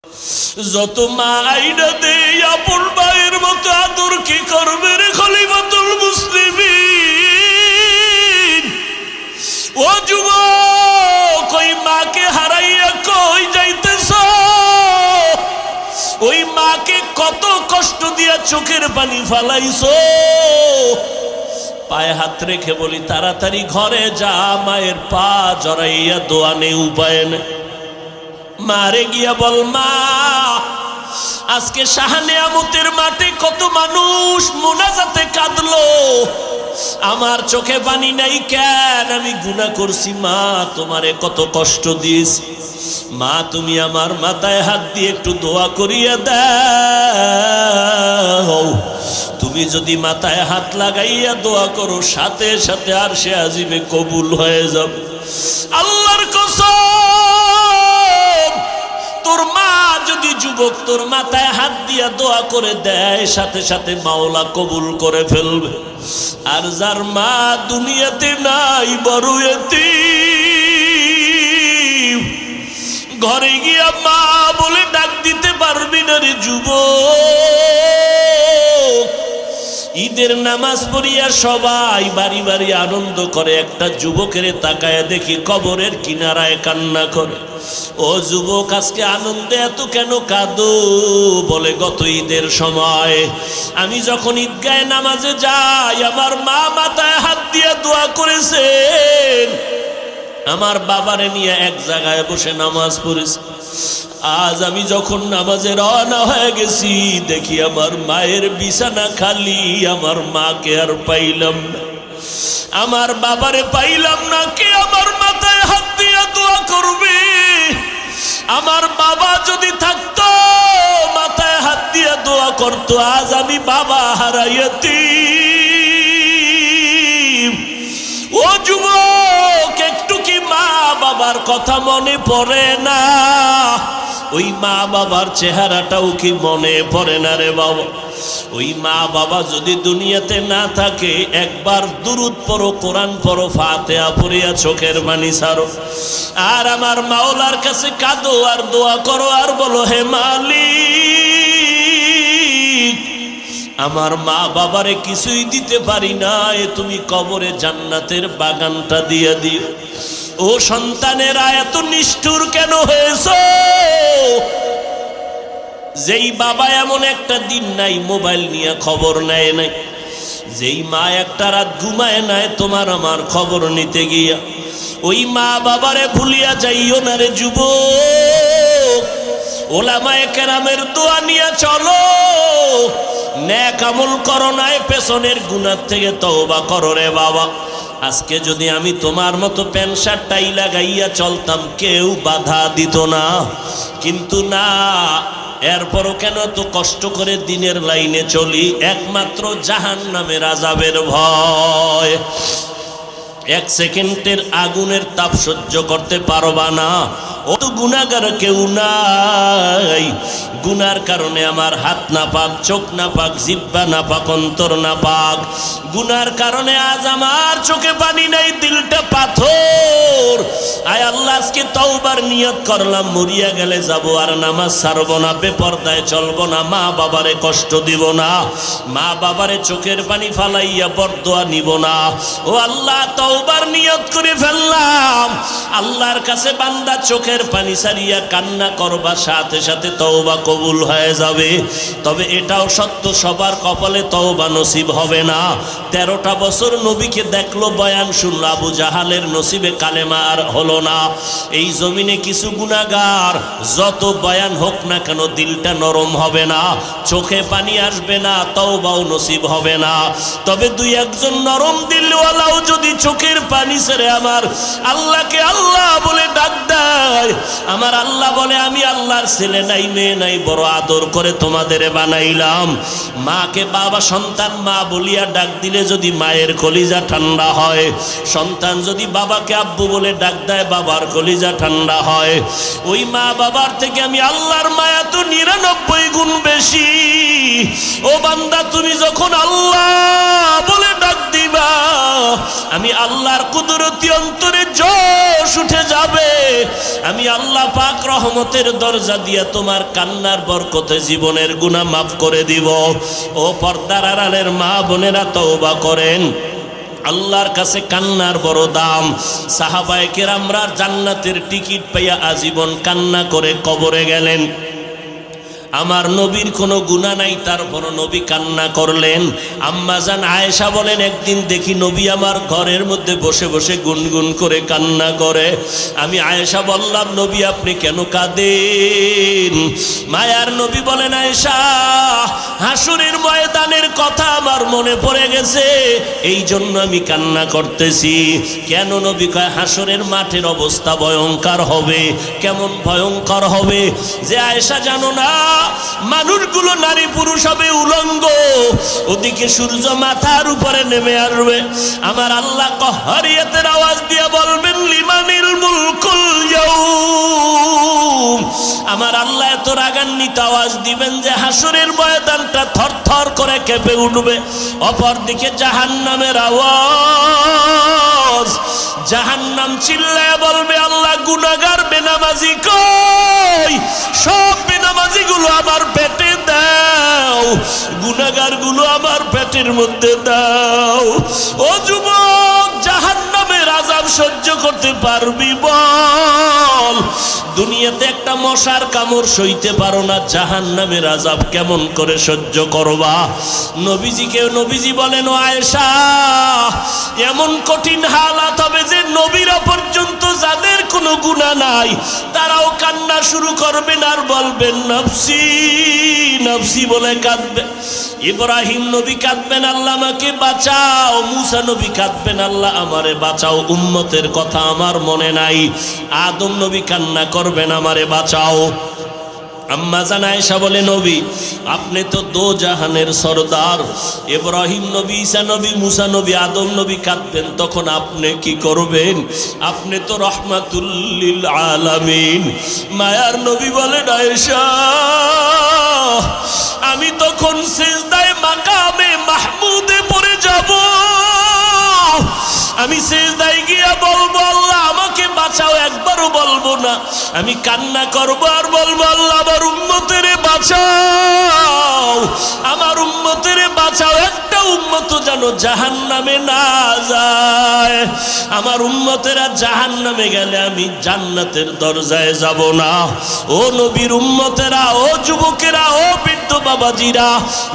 যত মা আইনা দে আপন ভাইয়ের মতো আদর কি করবে রে খলিফাতুল মুসলিমিন। ও যুবক, ওই মাকে হারাইয়া কই যাইতেছ? ওই মাকে কত কষ্ট দিয়া চোখের পানি ফালাইছো। পায়ে হাত রেখে বলি তাড়াতাড়ি ঘরে যা, মায়ের পা জড়াইয়া দোয়া নেই, উপায় নেই। মারে গিয়া বল, মা আজকে শাহনেয়ামতের মাঠে কত মানুষ মোনাজাতে কাঁদলো, আমার চোখে পানি নাই কেন? আমি গুনাহ করছি মা, তোমারে কত কষ্ট দিয়েছি। মা তুমি আমার মাথায় হাত দিয়ে একটু দোয়া করিয়া দাও। তুমি যদি মাথায় হাত লাগাইয়া দোয়া করো, সাথে সাথে আরশে আজিমে কবুল হয়ে যাবে। আল্লাহর কসম, তোর মা যদি যুবক তোর মাথায় হাত দিয়া দোয়া করে দেয়, সাথে সাথে মাওলা কবুল করে ফেলবে। আর যার মা দুনিয়াতে নাই, বড় এতিম, ঘরে গিয়া মা বলে ডাক দিতে পারবি না রে যুবক। ঈদের নামাজ পড়িয়া সবাই বাড়ি বাড়ি আনন্দ করে, একটা যুবকের তাকায় দেখি কবরের কিনারায় কান্না করে। ও যুবক, আজকে আনন্দে এত কেন কাঁদো? বলে গত ঈদের সময় আমি যখন ঈদগাহে নামাজে যাই, আমার মা মাথায় হাত দিয়ে দোয়া করেছেন, আমার বাবারে নিয়ে এক জায়গায় বসে নামাজ পড়েছে। আজ আমি যখন নামাজে রওনা হয়ে গেছি, দেখি আমার মায়ের বিছানা খালি, আমার মাকে আর পাইলাম না, আমার বাবারে পাইলাম না। কে আমার মাথায় হাত দিয়ে দোয়া করবে? আমার বাবা যদি থাকতো, মাথায় হাত দিয়ে দোয়া করতো, আজ আমি বাবা হারাইয়াতি। ও যুবক, একটু কি মা বাবার কথা মনে পড়ে না? ওই মা বাবার চেহারাটাও কি মনে পড়ে না রে বাবা? ওই মা বাবা যদি দুনিয়াতে না থাকে, একবার দুরুদ পড়ো, কোরআন পড়ো, ফাতিহা পড়িয়া চোখের পানি ছাড়ো, আর আমার মাওলার কাছে কাঁদো আর দোয়া করো, আর বলো, হে মালিক, আমার মা বাবারে কিছুই দিতে পারি না, তুমি কবরে জান্নাতের বাগানটা দিয়ে দিও। ও সন্তানেরা, এত নিষ্ঠুর কেন হয়েছো? যেই বাবা এমন একটা দিন নাই মোবাইল নিয়ে খবর নেয় নাই, যেই মা একটা রাত ঘুমায় নাই তোমার আমার খবর নিতে গিয়া, ওই মা বাবারে ভুলিয়া যাইও না রে যুবক। ওলামায়ে কেরামের দোয়া নিয়ে চলো, নেক আমল করো নাই, পেছনের গুনাহ থেকে তওবা করো রে বাবা। আজকে যদি আমি তোমার মতো প্যান্ট শার্ট টাই লাগাইয়া চলতাম, কেউ বাধা দিত না, কিন্তু না, এরপরও কেন তো কষ্ট করে দিনের লাইনে চলি? একমাত্র জাহান্নামের আযাবের ভয়। এক সেকেন্ডের আগুনের তাপ সহ্য করতে পারবা না। ও তো গুনাহগার কেউ নাই, গুনার কারণে আমার হাত না পাক, চোখ না পাক, জিহ্বা না পাক, অন্তর না পাক, গুনার কারণে আজ আমার চোখে পানি নাই, দিলটা পাথর। আয় আল্লাহ, আজকে তওবার নিয়ত করলাম, মরিয়া গেলে যাব আর নামাজ ছাড়বো না, বেপরদায় চলবো না, মা বাবারে কষ্ট দিব না, মা বাবারে চোখের পানি ফালাইয়া বরদোয়া নিব না। ও আল্লাহ, তওবার নিয়ত করে ফেললাম। আল্লাহর কাছে বান্দা চোখের পানি ছাড়িয়া কান্না করবা, সাথে সাথে তওবা কবুল হয়ে যাবে। তবে এটাও সত্য, সবার কপালে তওবা নসিব হবে না। 13টা বছর নবীকে দেখলো, বয়ান শুনলো, আবু জাহালের নসিবে কালেমা আর হলো না। এই জমিনে কিছু গুনাহগার, যত বয়ান হোক না কেন, দিলটা নরম হবে না, চোখে পানি আসবে না, তওবাও নসিব হবে না। তবে দুই একজন নরম দিলওয়ালাও যদি চোখের পানি ছেড়ে আমার আল্লাহকে আল্লাহ বলে ডাক দেয়, আমার আল্লাহ বলে, আমি আল্লাহর ছেলে নাই, মেয়ে নাই, বড় আদর করে তোমাদের বানাইলাম। মাকে বাবা, সন্তান মা বলিয়া ডাক দিলে যদি মায়ের কলিজা ঠান্ডা হয়, সন্তান যদি বাবাকে আব্বু বলে ডাক দেয়, বাবার কলিজা ঠান্ডা হয়। ওই মা বাবার থেকে আমি আল্লাহর মায়া তো 99 গুণ বেশি। ও বান্দা, তুমি যখন আল্লাহ বলে ডাক দিবা, আমি আল্লাহর কুদরতি অন্তরে জোশ উঠে যাবে। আমি আল্লাহ পাক রহমতের দরজা দিয়া তোমার কান্নার বরকতে জীবনের গুনাহ মাফ করে দিব। ও পর্দার আড়ালের মা বোনেরা, তওবা করেন। আল্লাহর কাছে কান্নার বড় দাম। সাহাবায়ে কেরামরা জান্নাতের টিকিট পাইয়া আজীবন কান্না করে কবরে গেলেন। আমার নবীর কোনো গুনাহ নাই, তারপর নবী কান্না করলেন। আম্মা জান আয়েশা বলেন, একদিন দেখি নবী আমার ঘরের মধ্যে বসে বসে গুনগুন করে কান্না করে। আমি আয়েশা বললাম, নবী আপনি কেন কাঁদেন? মায়ার নবী বলেন, আয়েশা হাসরের ময়দানের কথা আমার মনে পড়ে গেছে, এই জন্য আমি কান্না করতেছি। কেন নবী? কয় হাসরের মাঠের অবস্থা ভয়ঙ্কর হবে। কেমন ভয়ঙ্কর হবে? যে আয়েশা জানো না, মানুষগুলো নারী পুরুষ হবে উলঙ্গ, ওদিকে সূর্য মাথার উপরে নেমে আসবে। আমার আল্লাহ কহরিয়াতের আওয়াজ দিয়ে বলবেন, লিমানিল মুলকুল ইয়াউম। আমার আল্লাহ এত রাগান্বিত আওয়াজ দিবেন যে হাসরের ময়দানটা থরথর করে কেঁপে উঠবে। অপরদিকে জাহান্নামের আওয়াজ। জাহান্নাম চিল্লায় বলবে, আল্লাহ গুনাহগার বেনামাজি কই? সব বেনামাজি গুলো আমার পেটে দাও, গুনাহগার গুলো আমার পেটের মধ্যে দাও। ও যুবক, জাহান্নামের আযাব সহ্য করতে পারবি বল? দুনিয়াতে একটা মশার কামড় সইতে পারো না, জাহান্নামের আযাব কেমন করে সহ্য করবা? নবীজি বলেন, ও আয়েশা এমন কঠিন হালাত হবে যে নবীরা পর্যন্ত যাদের কোনো গুনাহ নাই তারাও কান্না শুরু করবেন আর বলবেন নফসি নফসি বলে কাঁদবে। ইব্রাহিম নবী কাঁদবেন, আল্লাহ আমাকে বাঁচাও। মুসা নবী কাঁদবেন, আল্লাহ আমারে বাঁচাও, উম্মতের কথা আমার মনে নাই। আদম নবী কান্না করবেন, আমারে বাঁচাও। আম্মা জান আয়েশা বলে, নবী আপনি তো দো জাহানের সরদার। ইব্রাহিম নবী, ঈসা নবী, মুসা নবী, আদম নবী কাঁদবেন, তখন আপনি কি করবেন? আপনি তো রহমাতুল লিল আলামিন। মায়ার নবী বলেন, আয়েশা আমি তখন সিজদায়ে মাকামে মাহমুদে পড়ে যাব। আমি সিজদায় গিয়া বলবো, আল্লাহ আমাকে বাঁচাও, একবারও বলবো না। আমি কান্না করবো আর বলবো, আল্লাহ আমার উম্মতেরে বাঁচাও, আমার উম্মতেরে বাঁচাও। একটা উম্মত যেন জাহান্নামে না যায়। আমার উম্মতেরা জাহান্নামে গেলে আমি জান্নাতের দরজায় যাব না। ও নবীর উম্মতেরা, ও যুবকেরা, ও বৃদ্ধ বাবাজিরা,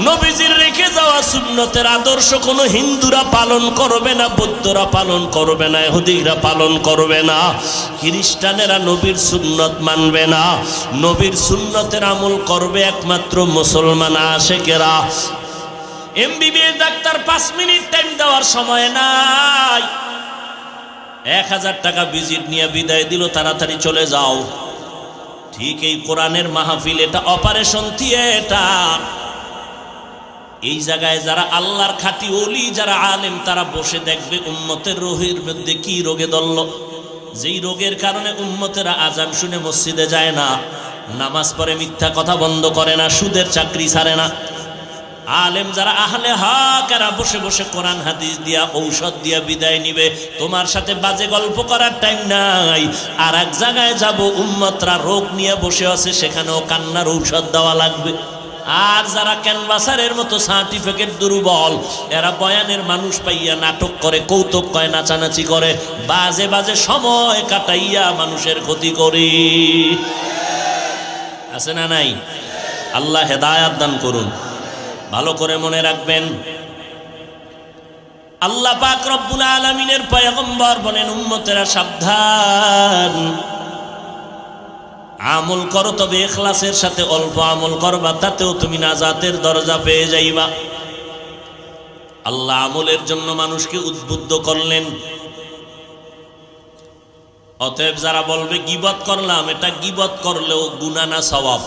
নবীজির রেখে যাওয়া সুন্নতের আদর্শ কোনো হিন্দুরা পালন করবে না, বৌদ্ধরা পালন করবে না, ইহুদিরা পালন করবে না, খ্রিস্টানেরা নবীর সুন্নত মানবে না। নবীর সুন্নতের আমল করবে একমাত্র মুসলমান আশেকেরা। এমবিবিএস ডাক্তার 5 মিনিট টাইম দেওয়ার সময় নাই। 1000 টাকা ভিজিট নিয়ে বিদায় দিল, তাড়াতাড়ি চলে যাও। ঠিক এই কোরআনের মাহফিল, এটা অপারেশন থিয়েটার। এই জায়গায় যারা আল্লাহর খাঁটি ওলি, যারা আলেম, তারা বসে দেখবে উম্মতের রোগের মধ্যে কি রোগে ধরল। যেই রোগের কারণে উম্মতেরা আজান শুনে মসজিদে যায় না, নামাজ পড়ে, মিথ্যা কথা বন্ধ করে না, সুদের চাকরি ছাড়ে না। আলেম যারা আহলে হক, এরা বসে বসে কোরআন হাদিস দিয়া ঔষধ দিয়া বিদায় নিবে। তোমার সাথে বাজে গল্প করার টাইম নাই। আর এক জায়গায় যাব, উম্মতরা রোগ নিয়ে বসে আছে, সেখানেও কান্নার ঔষধ দেওয়া লাগবে। আর যারা ক্যানভাসারের মতো সার্টিফিকেট দুর্বল, এরা বয়ানের মানুষ পাইয়া নাটক করে, কৌতুক কয়, নাচানাচি করে, বাজে বাজে সময় কাটাইয়া মানুষের ক্ষতি করি। আছে না নাই? আল্লাহ হেদায়াত দান করুন। ভালো করে মনে রাখবেন, আল্লাহ পাক রব্বুল আলামিনের পয়গম্বর বলেন, উম্মতেরা সাবধান, আমল করো তবে ইখলাসের সাথে, অল্প আমল করবা, তাতেও তুমি নাজাতের দরজা পেয়ে যাইবা। আল্লাহ আমলের জন্য মানুষকে উদ্বুদ্ধ করলেন। অতএব যারা বলবে গীবত করলাম, এটা গীবত করলেও গুনাহ না সওয়াব।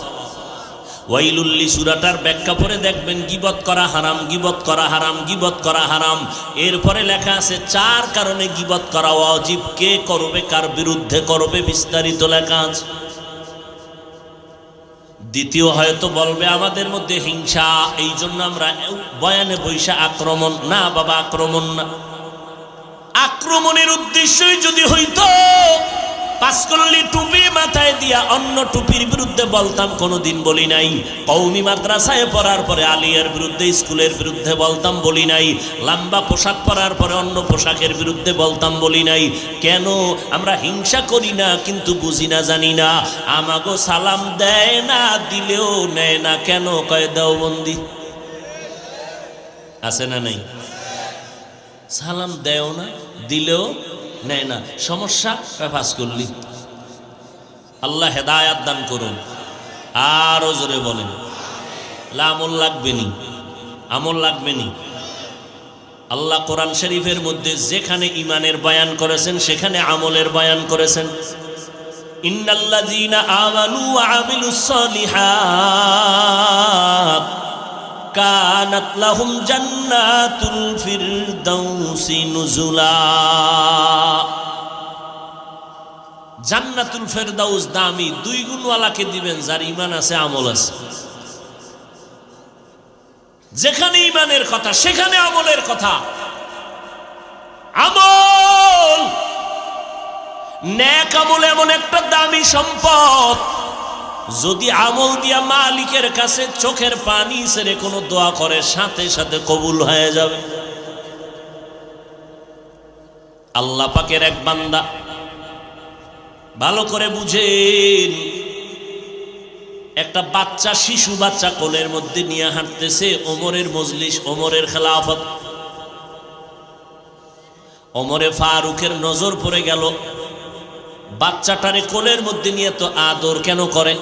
ওয়াইলুল্লি সূরাটার ব্যাখ্যা পড়ে দেখবেন, গীবত করা হারাম, গীবত করা হারাম, গীবত করা হারাম। এরপরে লেখা আছে 4 কারণে গীবত করা ওয়াজিব, কে করবে, কার বিরুদ্ধে করবে, বিস্তারিত লেখা আছে। দ্বিতীয় হয়তো বলবে আমাদের মধ্যে হিংসা, এই জন্য আমরা বয়ানে বৈশা আক্রমণ। না বাবা, আক্রমণ না। আক্রমণের উদ্দেশ্যই যদি হইতো পাঁচকল্লি টুপি মাথায় দিয়া অন্য টুপির বিরুদ্ধে বলতাম, কোনোদিন বলি নাই। কওমি মাদ্রাসায় পড়ার পরে আলিয়ার বিরুদ্ধে, স্কুলের বিরুদ্ধে বলতাম, বলি নাই। লম্বা পোশাক পরার পরে অন্য পোশাকের বিরুদ্ধে বলতাম, বলি নাই। কেন? আমরা হিংসা করি না, কিন্তু বুঝি না, জানি না। আমাগো সালাম দেয় না, দিলেও নেয় না। কেন? কয় দেওবন্দি আছে না নাই? সালাম দেও না, দিলেও নেয় না। সমস্যা? পাস করলি। আল্লাহ হেদায়াত দান করুন। আরো জোরে বলেন। আমল লাগবে নি, আমল লাগবে নি। আল্লাহ কোরআন শরীফের মধ্যে যেখানে ঈমানের বয়ান করেছেন সেখানে আমলের বয়ান করেছেন। ইন্নাল্লাযীনা আমানু ওয়া আমিলুস সালিহাত কানাত লাহুম জান্নাতুল ফিরদাউসি নুজুলা। জান্নাতুল ফেরদাউস দামি, 2 গুণওয়ালাকে দিবেন যার ঈমান আছে, আমল আছে। যেখানে ঈমানের কথা সেখানে আমলের কথা। আমল, নেক আমল এমন একটা দামি সম্পদ, যদি আমল দিয়া মালিকের কাছে চোখের পানি ছেড়ে কোনো দোয়া করে সাথে সাথে কবুল হয়ে যাবে। আল্লাহ পাকের এক বান্দা, ভালো করে বুঝেন, একটা বাচ্চা, শিশু বাচ্চা কোলের মধ্যে নিয়ে হাঁটতেছে। ওমরের মজলিস, ওমরের খেলাফত। ওমরে ফারুকের নজর পড়ে গেল, বাচ্চাটারে কোলের মধ্যে নিয়ে তো আদর কেন করে?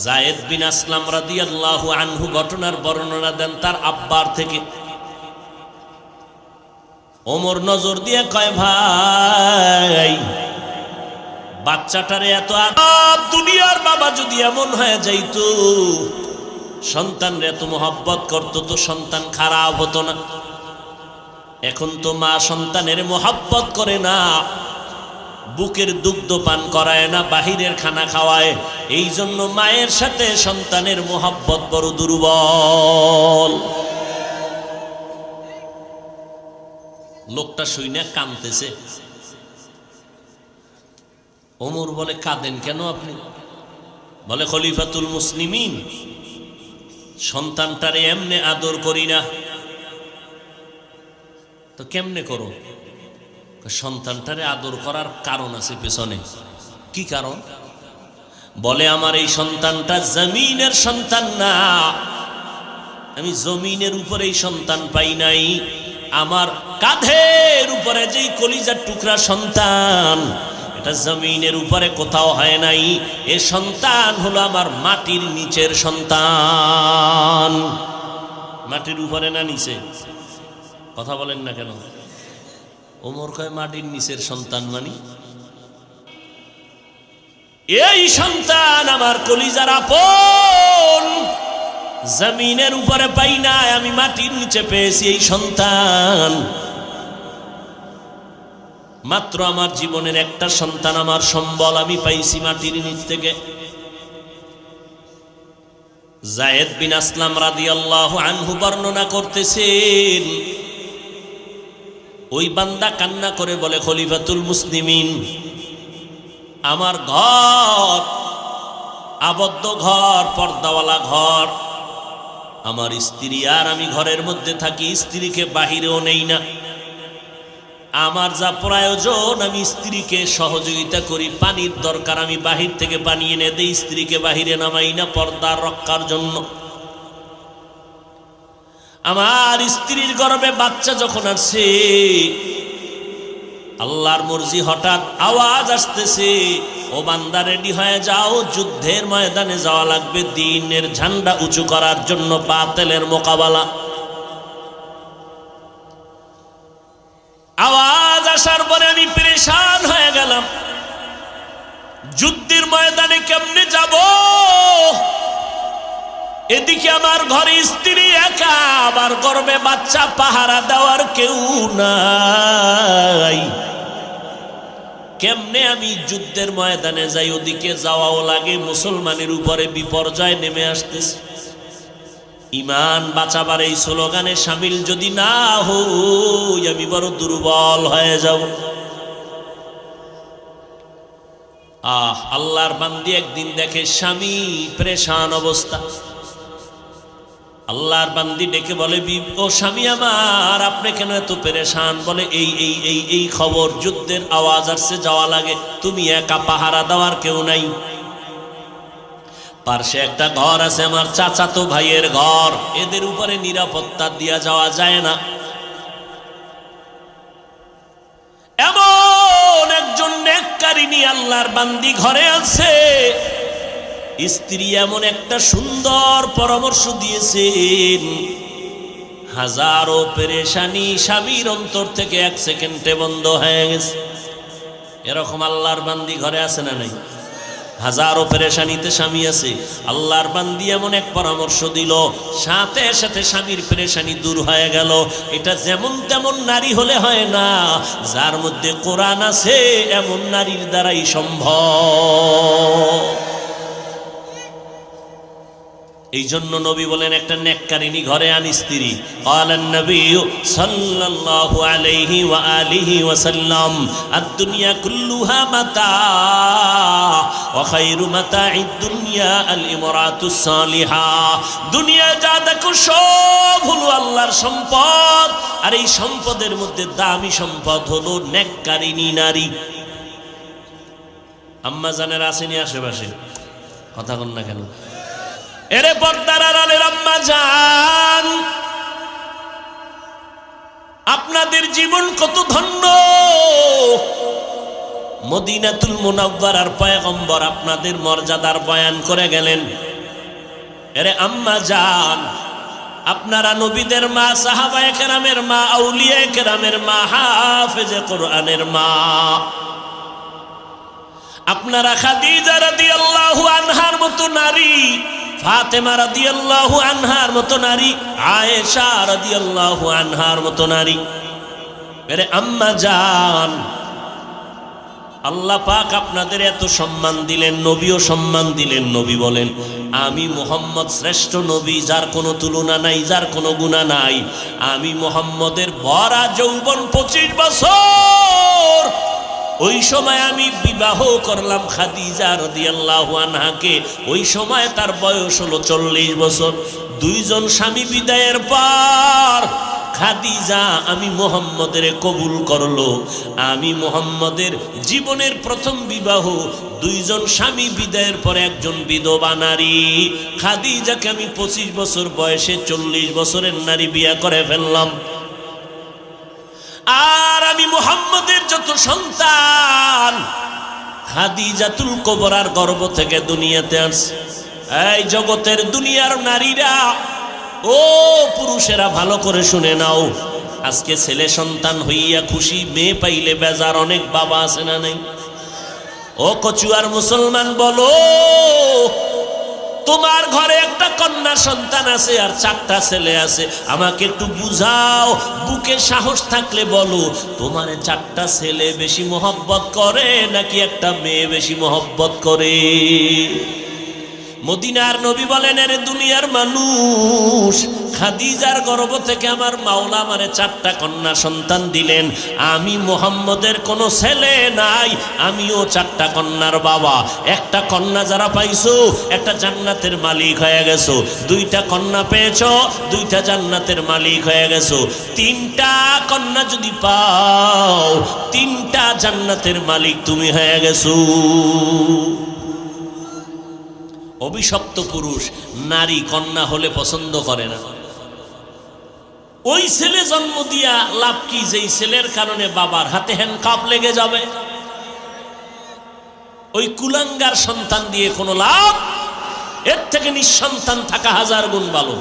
যায়েদ বিন আসলাম রাদিয়াল্লাহু আনহু ঘটনার বর্ণনা দেন তার আব্বার থেকে। ওমর নজর দিয়ে কয়, ভাই বাচ্চাটারে এত আদর, দুনিয়ার বাবা যদি এমন হয়ে যাইতো, সন্তানরে এত মোহাব্বত করতো, তো সন্তান খারাপ হতো না। এখন তো মা সন্তানের মোহাব্বত করে না, বুকের দুগ্ধ পান করায় না, বাহিরের খানা খাওয়ায়। এই জন্য মায়ের সাথে সন্তানের মোহাব্বত বড় দুর্বল। লোকটা শুইনা কাঁদতেছে। ওমর বলে, কাঁদেন কেন আপনি? বলে, খলিফাতুল মুসলিমিন, সন্তানটারে এমনে আদর করি না। তো কেমনে করো? সন্তানটারে আদর করার কারণ আছে পেছনে। কি কারণ? বলে, আমার এই সন্তানটা জমিনের সন্তান না, আমি জমিনের উপরে এই সন্তান পাই নাই। আমার কাঁধের উপরে যেই কলিজার টুকরা সন্তান, এটা জমিনের উপরে কোথাও হয় নাই। এ সন্তান হলো আমার মাটির নিচের সন্তান। মাটির উপরে না নিচে? কথা বলেন না কেন? ওমর কয়, মাটির নিচের সন্তান মানি এই সন্তান আমার কলিজার আপন, জমিনের উপরে পাই না, আমি মাটির নিচে পেয়েছি এই সন্তান। মাত্র আমার জীবনের একটা সন্তান, আমার সম্বল, আমি পাইছি মাটির নিচ থেকে। যায়েদ বিন আসলাম রাদিয়াল্লাহু আনহু বর্ণনা করতেছেন, ওই বান্দা কান্না করে বলে, খলিফাতুল মুসলিমিন, আমার ঘর আবদ্ধ ঘর, পর্দাওয়ালা ঘর, আমার স্ত্রী আর আমি ঘরের মধ্যে থাকি, স্ত্রীকে বাহিরেও নেই না। আমার যা প্রয়োজন আমি স্ত্রীকে সহযোগিতা করি, পানির দরকার আমি বাহির থেকে পানি এনে দেই, স্ত্রীকে বাহিরে নামাই না পর্দার রক্ষার জন্য। আমার স্ত্রীর গর্ভে বাচ্চা যখন আসছে, আল্লাহর মর্জি, হঠাৎ আওয়াজ আসতেছে, ও বান্দা রেডি হয়ে যাও, যুদ্ধের ময়দানে যাওয়া লাগবে, দ্বীনের ঝান্ডা উঁচু করার জন্য, বাতিলের মোকাবেলা। আওয়াজ আসার পরে আমি পেরেশান হয়ে গেলাম, যুদ্ধের ময়দানে কেমনে যাব? এদিকে আমার ঘরে স্ত্রী একা, আবার গর্ভে বাচ্চা, পাহারা দেওয়ার কেউ নাই। কেমনে আমি যুদ্ধের ময়দানে যাই? ওদিকে যাওয়াও লাগে, মুসলমানের উপরে বিপর্যয় নেমে আসতেছে। ইমান বাঁচাবার এই স্লোগানে শামিল যদি না হই আমি বড় দুর্বল হয়ে যাব। আল্লাহর বান্দি একদিন দেখে স্বামী পেরেশান অবস্থা। আল্লাহর বান্দি ডেকে বলে, ও স্বামী আমার, আপনি কেন এত পেরেশান? বলে, এই খবর, যুদ্ধের আওয়াজ আসছে, যাওয়া লাগে, তুমি একা, পাহারা দেওয়ার কেউ নাই। পার্শ্বে একটা ঘর আছে, আমার চাচাতো ভাইয়ের ঘর, এদের উপরে নিরাপত্তা দিয়া যাওয়া যায় না। এমন একজন নেককারিনী আল্লাহর বান্দি ঘরে আছে, স্ত্রী এমন একটা সুন্দর পরামর্শ দিয়েছেন, হাজারো পেরেশানি স্বামীর অন্তর থেকে এক সেকেন্ডে বন্ধ হয়ে গেছে। এরকম আল্লাহর বান্দি ঘরে আছে না নাই? হাজারো পেরেশানিতে স্বামী আছে, আল্লাহর বান্দি এমন এক পরামর্শ দিল, সাথে সাথে স্বামীর পেরেশানি দূর হয়ে গেল। এটা যেমন তেমন নারী হলে হয় না, যার মধ্যে কোরআন আছে এমন নারীর দ্বারাই সম্ভব। এই জন্য নবী বলেন, একটা নেককারিনী ঘরে আন স্ত্রী। ক্বালান নবী সাল্লাল্লাহু আলাইহি ওয়া আলিহি ওয়া সাল্লাম, আদ-দুনিয়া কুল্লুহা মাতা ওয়া খায়রু মাতা'id দুনিয়া আল ইমরাতুস সালিহা। দুনিয়া যা দেখো সব হলো আল্লাহর সম্পদ, আর এই সম্পদের মধ্যে দামি সম্পদ হলো নেককারিনী নারী। আম্মা জানেরা আসেনি আশেপাশে? কথা বল না কেন? এরে পর্দার আড়ালের আম্মা জান, আপনাদের জীবন কত ধন্য। মদিনাতুল মুনাওয়ারার পয়গম্বর আপনাদের মর্যাদার বয়ান করে গেলেন। এরে আম্মা জান, আপনারা নবীদের মা, সাহাবায়ে কেরামের মা, আউলিয়ায়ে কেরামের মা, হাফেজে কোরআনের মা। আপনারা খাদিজা রাদিয়াল্লাহু আনহার মতো নারী, ফাতেমা রাদিয়াল্লাহু আনহার মতো নারী, আয়েশা রাদিয়াল্লাহু আনহার মতো নারী। মেরে আম্মা জান, আল্লাহ পাক আপনাদের এত সম্মান দিলেন, নবীও সম্মান দিলেন। নবী বলেন, আমি মুহাম্মদ শ্রেষ্ঠ নবী, যার কোনো তুলনা নাই, যার কোনো গুণা নাই। আমি মুহাম্মদের ভরা যৌবন 25 বছর, ওই সময় আমি বিবাহ করলাম খাদিজা রাদিয়াল্লাহু আনহাকে। ওই সময় তার বয়স হলো 40 বছর। দুইজন স্বামী বিদায়ের পর খাদিজা আমি মুহাম্মদের কবুল করলো। আমি মুহাম্মদের জীবনের প্রথম বিবাহ, দুইজন স্বামী বিদায়ের পরে একজন বিধবা নারী খাদিজাকে আমি 25 বছর বয়সে 40 বছরের নারী বিয়ে করে ফেললাম। আর আমি মুহাম্মদের যত সন্তান খাদিজাতুল কুবরার গর্ভ থেকে দুনিয়াতে আসছে। এই জগতের দুনিয়ার নারীরা, ও পুরুষেরা, ভালো করে শুনে নাও। আজকে ছেলে সন্তান হইয়া খুশি, মেয়ে পাইলে বেজার অনেক বাবা আছে না নাই? ও কচুয়ার মুসলমান, বলো, তোমার ঘরে একটা কন্যা সন্তান আছে আর 4টা ছেলে আছে, আমাকে একটু বুঝাও। বুকে সাহস থাকলে বলো, তোমার 4টা ছেলে বেশি মহব্বত করে নাকি একটা মেয়ে বেশি মহব্বত করে? মদিনার নবী বলেন, এর দুনিয়ার মানুষ, খাদিজার গর্ভ থেকে আমার মাওলা আমারে 4টা কন্যা সন্তান দিলেন। আমি মুহাম্মদের কোনো ছেলে নাই, আমিও 4টা কন্যার বাবা। একটা কন্যা যারা পাইছো, একটা জান্নাতের মালিক হয়ে গেছো। 2টা কন্যা পেয়েছো, 2টা জান্নাতের মালিক হয়ে গেছো। 3টা কন্যা যদি পাও, 3টা জান্নাতের মালিক তুমি হয়ে গেছো। অভিশপ্ত পুরুষ নারী কন্যা হলে পছন্দ করে না। ওই ছেলে জন্ম দিয়া লাভ কি? যেই ছেলের কারণে বাবার হাতে হ্যান্ডকাপ লেগে যাবে। ওই কুলাঙ্গার সন্তান দিয়ে কোনো লাভ, এর থেকে নিঃসন্তান থাকা 1000 গুণ ভালো।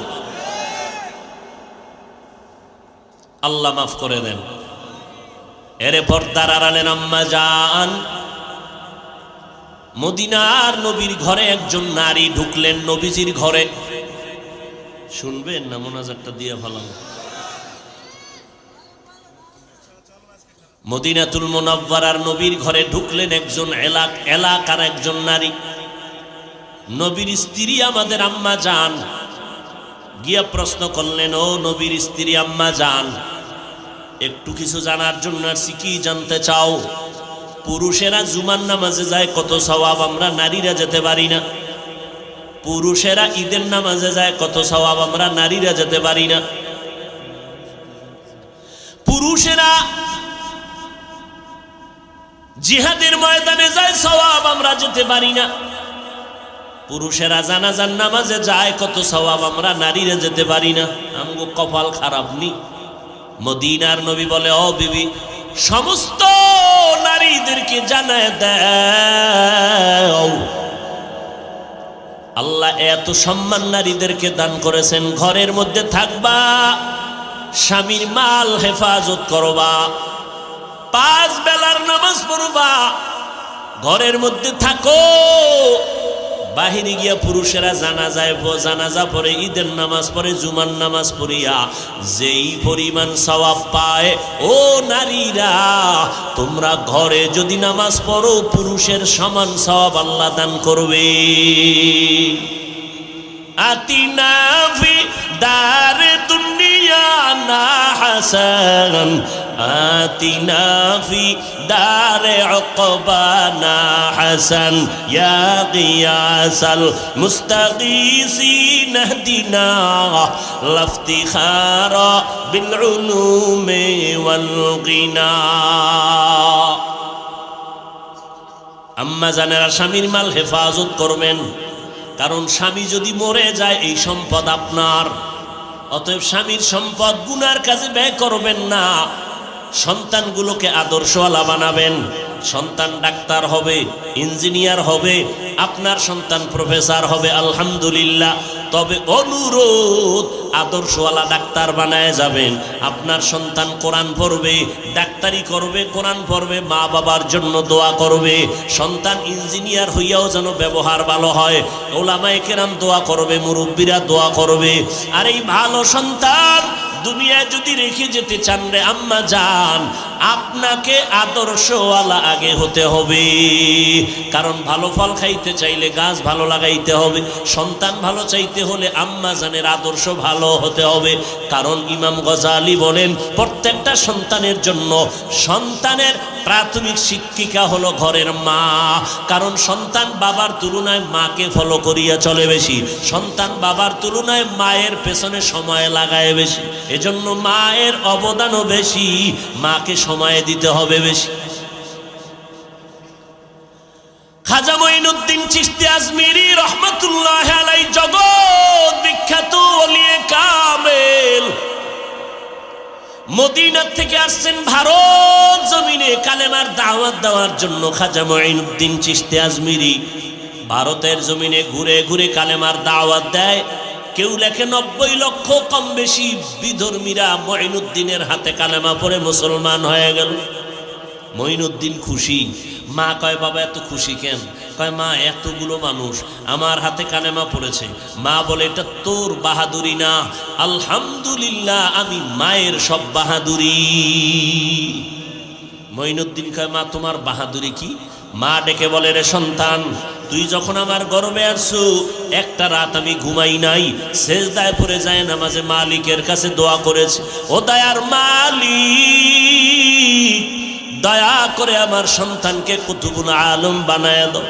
আল্লাহ মাফ করে দেন। এরে পর্দার আড়ালের আম্মা জান, মদিনার নবীর ঘরে একজন নারী ঢুকলেন, নবীজির ঘরে। শুনবেন না? মোনাজাতটা দিয়ে ভালো। মদিনাতুল মুনাওয়ারার নবীর ঘরে ঢুকলেন একজন এলাকার একজন নারী, নবীর স্ত্রী আমাদের আম্মা জান। গিয়া প্রশ্ন করলেন, ও নবীর স্ত্রী আম্মা জান, একটু কিছু জানার জন্য আসছি, কি জানতে চাও? পুরুষেরা জুমার নামাজে যায়, কত সওয়াব আমরা নারীরা যেতে পারি না? পুরুষেরা ঈদের নামাজে যায়, কত সওয়াব আমরা নারীরা যেতে পারি না? পুরুষেরা জিহাদের ময়দানে যায়, সওয়াব আমরা যেতে পারি না? পুরুষেরা জানাজার নামাজে যায়, কত সওয়াব আমরা নারীরা যেতে পারি না? আমগো কপাল খারাপ নি? মদিনার নবী বলে, ও বিবি, সমস্ত নারীদেরকে জানায় দাও, আল্লাহ এত সম্মান নারীদেরকে দান করেছেন। ঘরের মধ্যে থাকবা, স্বামীর মাল হেফাজত করবা, 5 বেলার নামাজ পড়বা, ঘরের মধ্যে থাকো। বাহিরে গিয়া পুরুষেরা জানাজা পড়ে, ঈদের নামাজ পড়ে, জুমার নামাজ পড়িয়া যেই পরিমাণ সওয়াব পায়, ও নারীরা তোমরা ঘরে যদি নামাজ পড়ো, পুরুষের সমান সওয়াব আল্লাহ দান করবে। আতিনা ফি দারে দুনিয়া না হাসান, আতিনা ফি দারে উকবানা হাসান, ইয়া গিয়াসাল মুস্তাগীসিন ইহদিনা লাফতিখারা বিল উলুমি ওয়াল গিনা। আম্মা জানেরা স্বামীর মাল হেফাজত করবেন, কারণ স্বামী যদি মরে যায় এই সম্পদ আপনার। অতএব স্বামীর সম্পদ গুনার কাজে ব্যয় করবেন না। সন্তানগুলোকে আদর্শওয়ালা বানাবেন। সন্তান ডাক্তার হবে, ইঞ্জিনিয়ার হবে, আপনার সন্তান প্রফেসর হবে, আলহামদুলিল্লাহ। তবে অনুরোধ, আদর্শওয়ালা ডাক্তার বানায় যাবেন। আপনার সন্তান কোরআন পড়বে, ডাক্তারি করবে, কোরআন পড়বে, মা বাবার জন্য দোয়া করবে। সন্তান ইঞ্জিনিয়ার হইয়াও যেন ব্যবহার ভালো হয়, ওলামায়ে কেরাম দোয়া করবে, মুরব্বীরা দোয়া করবে। আর এই ভালো সন্তান দুনিয়ায় যদি রেখে যেতে চান রে আম্মা জান, আপনাকে আদর্শওয়ালা আগে হতে হবে। কারণ ভালো ফল খাইতে চাইলে গাছ ভালো লাগাইতে হবে। সন্তান ভালো চাইতে হলে আম্মা জানের আদর্শ ভালো হতে হবে। কারণ ইমাম গজালি বলেন, প্রত্যেকটা সন্তানের জন্য সন্তানের প্রাথমিক শিক্ষিকা হলো ঘরের মা। কারণ সন্তান বাবার তুলনায় মাকে ফলো করিয়া চলে বেশি, সন্তান বাবার তুলনায় মায়ের পেছনে সময় লাগায় বেশি। এজন্য মায়ের অবদানও বেশি, মাকে সময় দিতে হবে বেশি। খাজা মঈনুদ্দিন চিশতি আজমিরি রহমাতুল্লাহ আলাইহি জগৎ বিখ্যাত ওলিয়ে কামেল, মদিনা থেকে আসছেন ভারত জমিনে কালেমার দাওয়াত দেওয়ার জন্য। খাজা মঈনুদ্দিন চিশতি আজমিরি ভারতের জমিনে ঘুরে ঘুরে কালেমার দাওয়াত দেয়। কেউ লেখে 90 লক্ষ কম বেশি বিধর্মীরা মঈনুদ্দিনের হাতে কালেমা পড়ে মুসলমান হয়ে গেল। মঈনুদ্দিন খুশি। মা কয়, বাবা এত খুশি কেন? কয়, মা এতগুলো মানুষ আমার হাতে কালেমা পড়েছে। মা বলে, এটা তোর বাহাদুরি না, আলহামদুলিল্লাহ আমি মায়ের সব বাহাদুরি। মঈনুদ্দিন কয়, মা তোমার বাহাদুরি কি? মা ডেকে বলে, রে সন্তান, তুই যখন আমার গর্বে আসছো, একটা রাত আমি ঘুমাই নাই, সেজদায় পড়ে যায় নামাজে মালিকের কাছে দোয়া করেছে, ও দয়ার মালিক, দয়া করে আমার সন্তানকে কুতুবুল আলম বানায় দাও।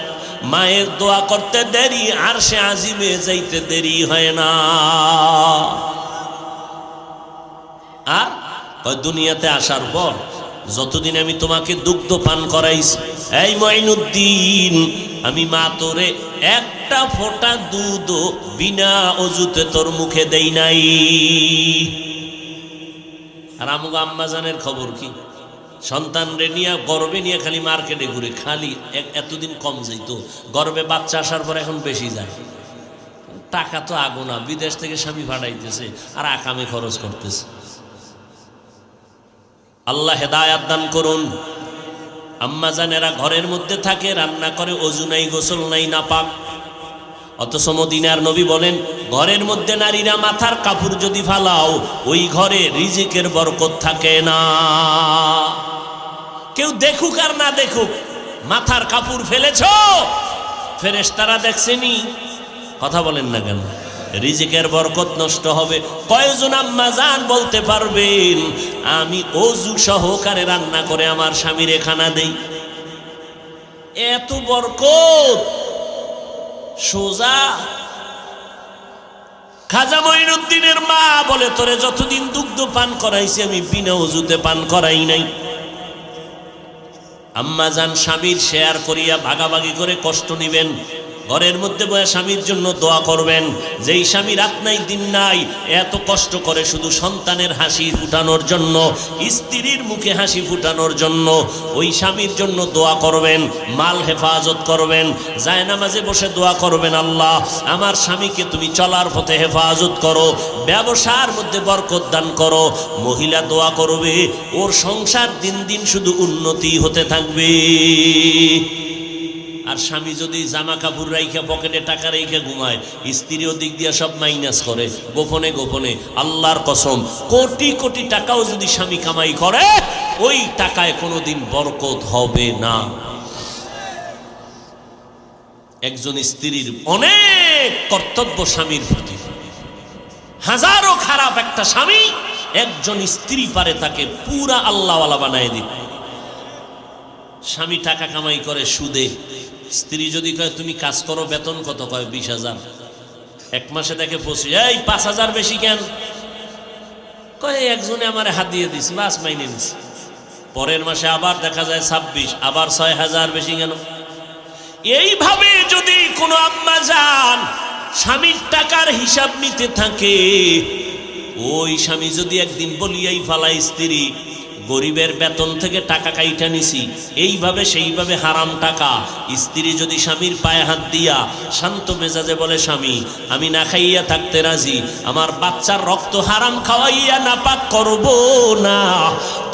মায়ের দোয়া করতে দেরি, আরশে আজিমে যাইতে দেরি হয় না। আর দুনিয়াতে আসার পর যতদিন আমি তোমাকে দুগ্ধ পান করাইছি, এই মঈনুদ্দিন, আমি মা তোরে একটা ফোঁটা দুধ বিনা অজুতে তোর মুখে দেই নাই। আর আমগো আম্মাজানের খবর কি? সন্তান রে নিয়ে গর্বে নিয়ে খালি মার্কেটে ঘুরে, খালি এতদিন কম যাইতো, গর্বে বাচ্চা আসার পর এখন বেশি যায়। টাকা তো আগুনা, বিদেশ থেকে স্বামী ভাড়াইতেছে আর আকামে খরচ করতেছে। আল্লাহ হেদায়াত দান করুন। আম্মা জানেরা ঘরের মধ্যে থাকে, রান্না করে, ওযু নাই, গোসল নাই, নাপাক। অথচ মদিনার নবী বলেন, ঘরের মধ্যে নারীরা মাথার কাপড় যদি ফালাও, ওই ঘরে রিজিকের বরকত থাকে না। কেউ দেখুক আর না দেখুক, মাথার কাপড় ফেলেছ, ফেরেশতারা দেখছেনি? কথা বলেন না কেন? রিজিকের বরকত নষ্ট হবে। কয়জন আম্মা জান বলতে পারবেন আমি ওযু সহকারে রান্না করে আমার স্বামীরে খানা দেই? এত বরকত সোজা। খাজা মঈনুদ্দিনের মা বলে, তোরে যতদিন দুগ্ধ পান করাইছি আমি বিনা ওযুতে পান করাই নাই। আম্মা জান স্বামীর শেয়ার করিয়া ভাগাভাগি করে কষ্ট নিবেন, ঘরের মধ্যে বসে স্বামীর জন্য দোয়া করবেন। যেই স্বামী রাত নাই দিন নাই এত কষ্ট করে শুধু সন্তানের হাসি ফুটানোর জন্য, স্ত্রীর মুখে হাসি ফুটানোর জন্য, ওই স্বামীর জন্য দোয়া করবেন, মাল হেফাজত করবেন, জায়নামাজে বসে দোয়া করবেন, আল্লাহ আমার স্বামীকে তুমি চলার পথে হেফাজত করো, ব্যবসার মধ্যে বরকত দান করো। মহিলা দোয়া করবে, ওর সংসার দিন দিন শুধু উন্নতি হতে থাকবে। আর স্বামী যদি জামা কাপড় রাইখা পকেটে টাকা রাইখা ঘুমায়, স্ত্রীও দিক দিয়া সব মাইনাস করে গোপনে গোপনে। আল্লাহর কসম, কোটি কোটি টাকাও যদি স্বামী কামাই করে ওই টাকায় কোনোদিন বরকত হবে না। একজন স্ত্রীর অনেক কর্তব্য স্বামীর প্রতি। হাজারো খারাপ একটা স্বামী, একজন স্ত্রী পারে তাকে পুরা আল্লাহওয়ালা বানায় দিবে। স্বামী টাকা কামাই করে সুদে, স্ত্রী যদি কয় তুমি কাজ করো, বেতন কত? কয় 20,000। এক মাসে দেখে 25, এই 5,000 বেশি কেন? কয় একজনে আমার হাত দিয়ে দিস, বাস মাইনে নিস। পরের মাসে আবার দেখা যায় 26, আবার 6,000 বেশি কেন? এইভাবে যদি কোনো আম্মা জান স্বামীর টাকার হিসাব নিতে থাকে, ওই স্বামী যদি একদিন বলিয়াই ফালায় স্ত্রী গরিবের বেতন থেকে টাকা কাইটা নিছি, এইভাবে সেইভাবে হারাম টাকা। স্ত্রী যদি স্বামীর পায়ে হাত দিয়া শান্ত মেজাজে বলে, স্বামী আমি না খাইয়া থাকতে রাজি, আমার বাচ্চার রক্ত হারাম খাওয়াইয়া নাপাক করব না,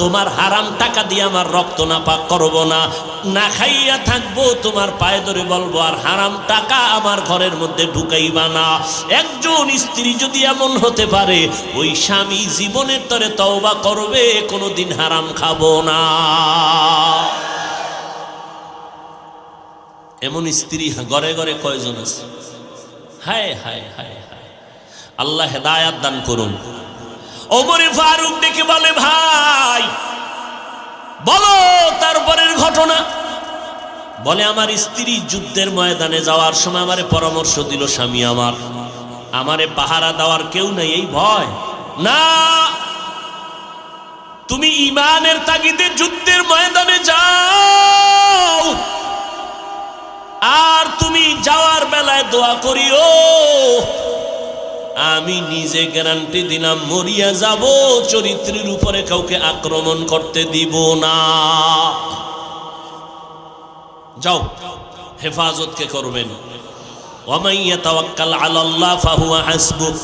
তোমার হারাম টাকা দিয়ে আমার রক্ত নাপাক করব না, না খাইয়া থাকবো, তোমার পায়ে ধরে বলবো আর হারাম টাকা আমার ঘরের মধ্যে ঢুকাইবা না। একজন স্ত্রী যদি এমন হতে পারে, ওই স্বামী জীবনের তরে তওবা করবে, কোনোদিন হারাম খাবো না। এমন স্ত্রী ঘরে ঘরে কয়জন আছে? হায় হায় হায় হায়, আল্লাহ হেদায়াত দান করুন। ওমরে ফারুক ডেকে বলে, ভাই বলো তারপরের ঘটনা। বলে, আমার স্ত্রী যুদ্ধের ময়দানে যাওয়ার সময় আমারে পরামর্শ দিল, স্বামী আমারে পাহারা দেওয়ার কেউ নেই, এই ভয় না, তুমি ঈমানের তাগিদে যুদ্ধের ময়দানে যাও, আর তুমি যাওয়ার বেলায় দোয়া করিও, আমি নিজে গ্যারান্টি দিলাম মরিয়া যাব, চরিত্রের উপরে কাউকে আক্রমণ করতে দিব না। যাও, হেফাজত কে করবেন? ওয়ামান ইয়াতাওয়াক্কাল আলাল্লাহ ফাহুয়া হাসবুহ,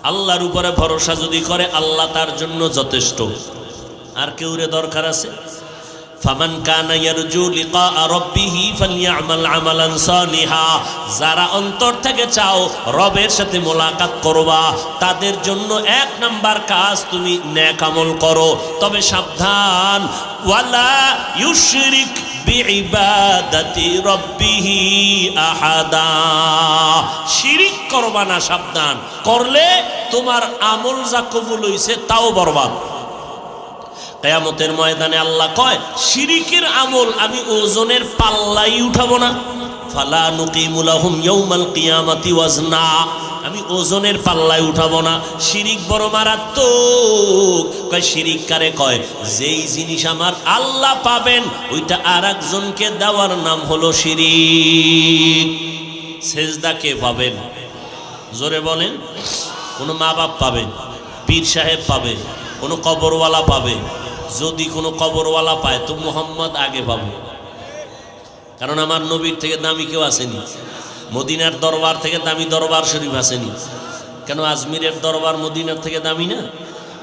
আল্লাহর উপরে ভরসা যদি করে আল্লাহ তার জন্য যথেষ্ট। আর কেউরে দরকার আছে? ফামান কানা ইয়ারজু লিকা রাব্বিহি ফালইআমাল আমালান সালিহা, যারা অন্তর থেকে চাও রবের সাথে মোলাকাত করবা, তাদের জন্য 1 নাম্বার কাজ তুমি নেক আমল করো। তবে সাবধান, ওয়ালা ইউশরিক বিইবাদাতি রাব্বিহি আহাদা, শিরিক করবা না, সাবধান। করলে তোমার আমল যা কবুল হইছে তাও বরবাদ। কিয়ামতের ময়দানে আল্লাহ কয়, শিরিকের আমল আমি ওজনের পাল্লাই উঠাবো না। ফালা নুকিমু লাহুম ইয়াউমাল কিয়ামাতি ওয়াজনা, আমি ওজনের পাল্লায় উঠাবো না। শিরিক বড় মারাত্মক। কয় শিরিক কারে কয়? যেই জিনিস আমার আল্লাহ পাবেন ওইটা আর একজনকে দেওয়ার নাম হলো শিরিক। সেজদা কে পাবেন? জোরে বলেন। কোনো মা বাপ পাবে, পীর সাহেব পাবে, কোনো কবরওয়ালা পাবে। যদি কোনো কবরওয়ালা পায় তো মুহাম্মদ আগে পাবে, কারণ আমার নবীর থেকে দামি কেউ আসেনি। মদিনার দরবার থেকে দামি দরবার শরীফ আসেনি। কেন আজমিরের দরবার মদিনার থেকে দামি না?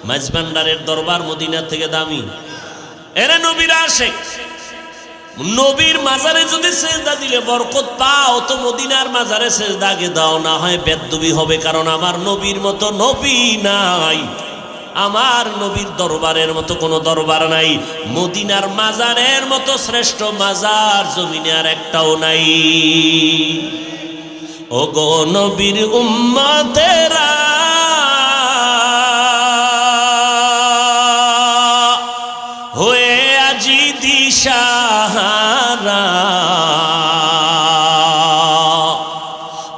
মাঝভান্ডারের দরবার মদিনার থেকে দামি। এরা নবীর আশিক। নবীর মাজারে যদি সেজদা দিলে বরকত পাও, তো মদিনার মাজারে সেজদা আগে দাও, না হয় বেদবি হবে। কারণ আমার নবীর মতো নবী নাই, আমার নবীর দরবারের মতো কোনো দরবার নাই, মদিনার মাজারের মতো শ্রেষ্ঠ মাজার জমিনে আর একটাও নাই। ও গো নবীর উম্মতেরা হয়ে আজি দিশাহারা,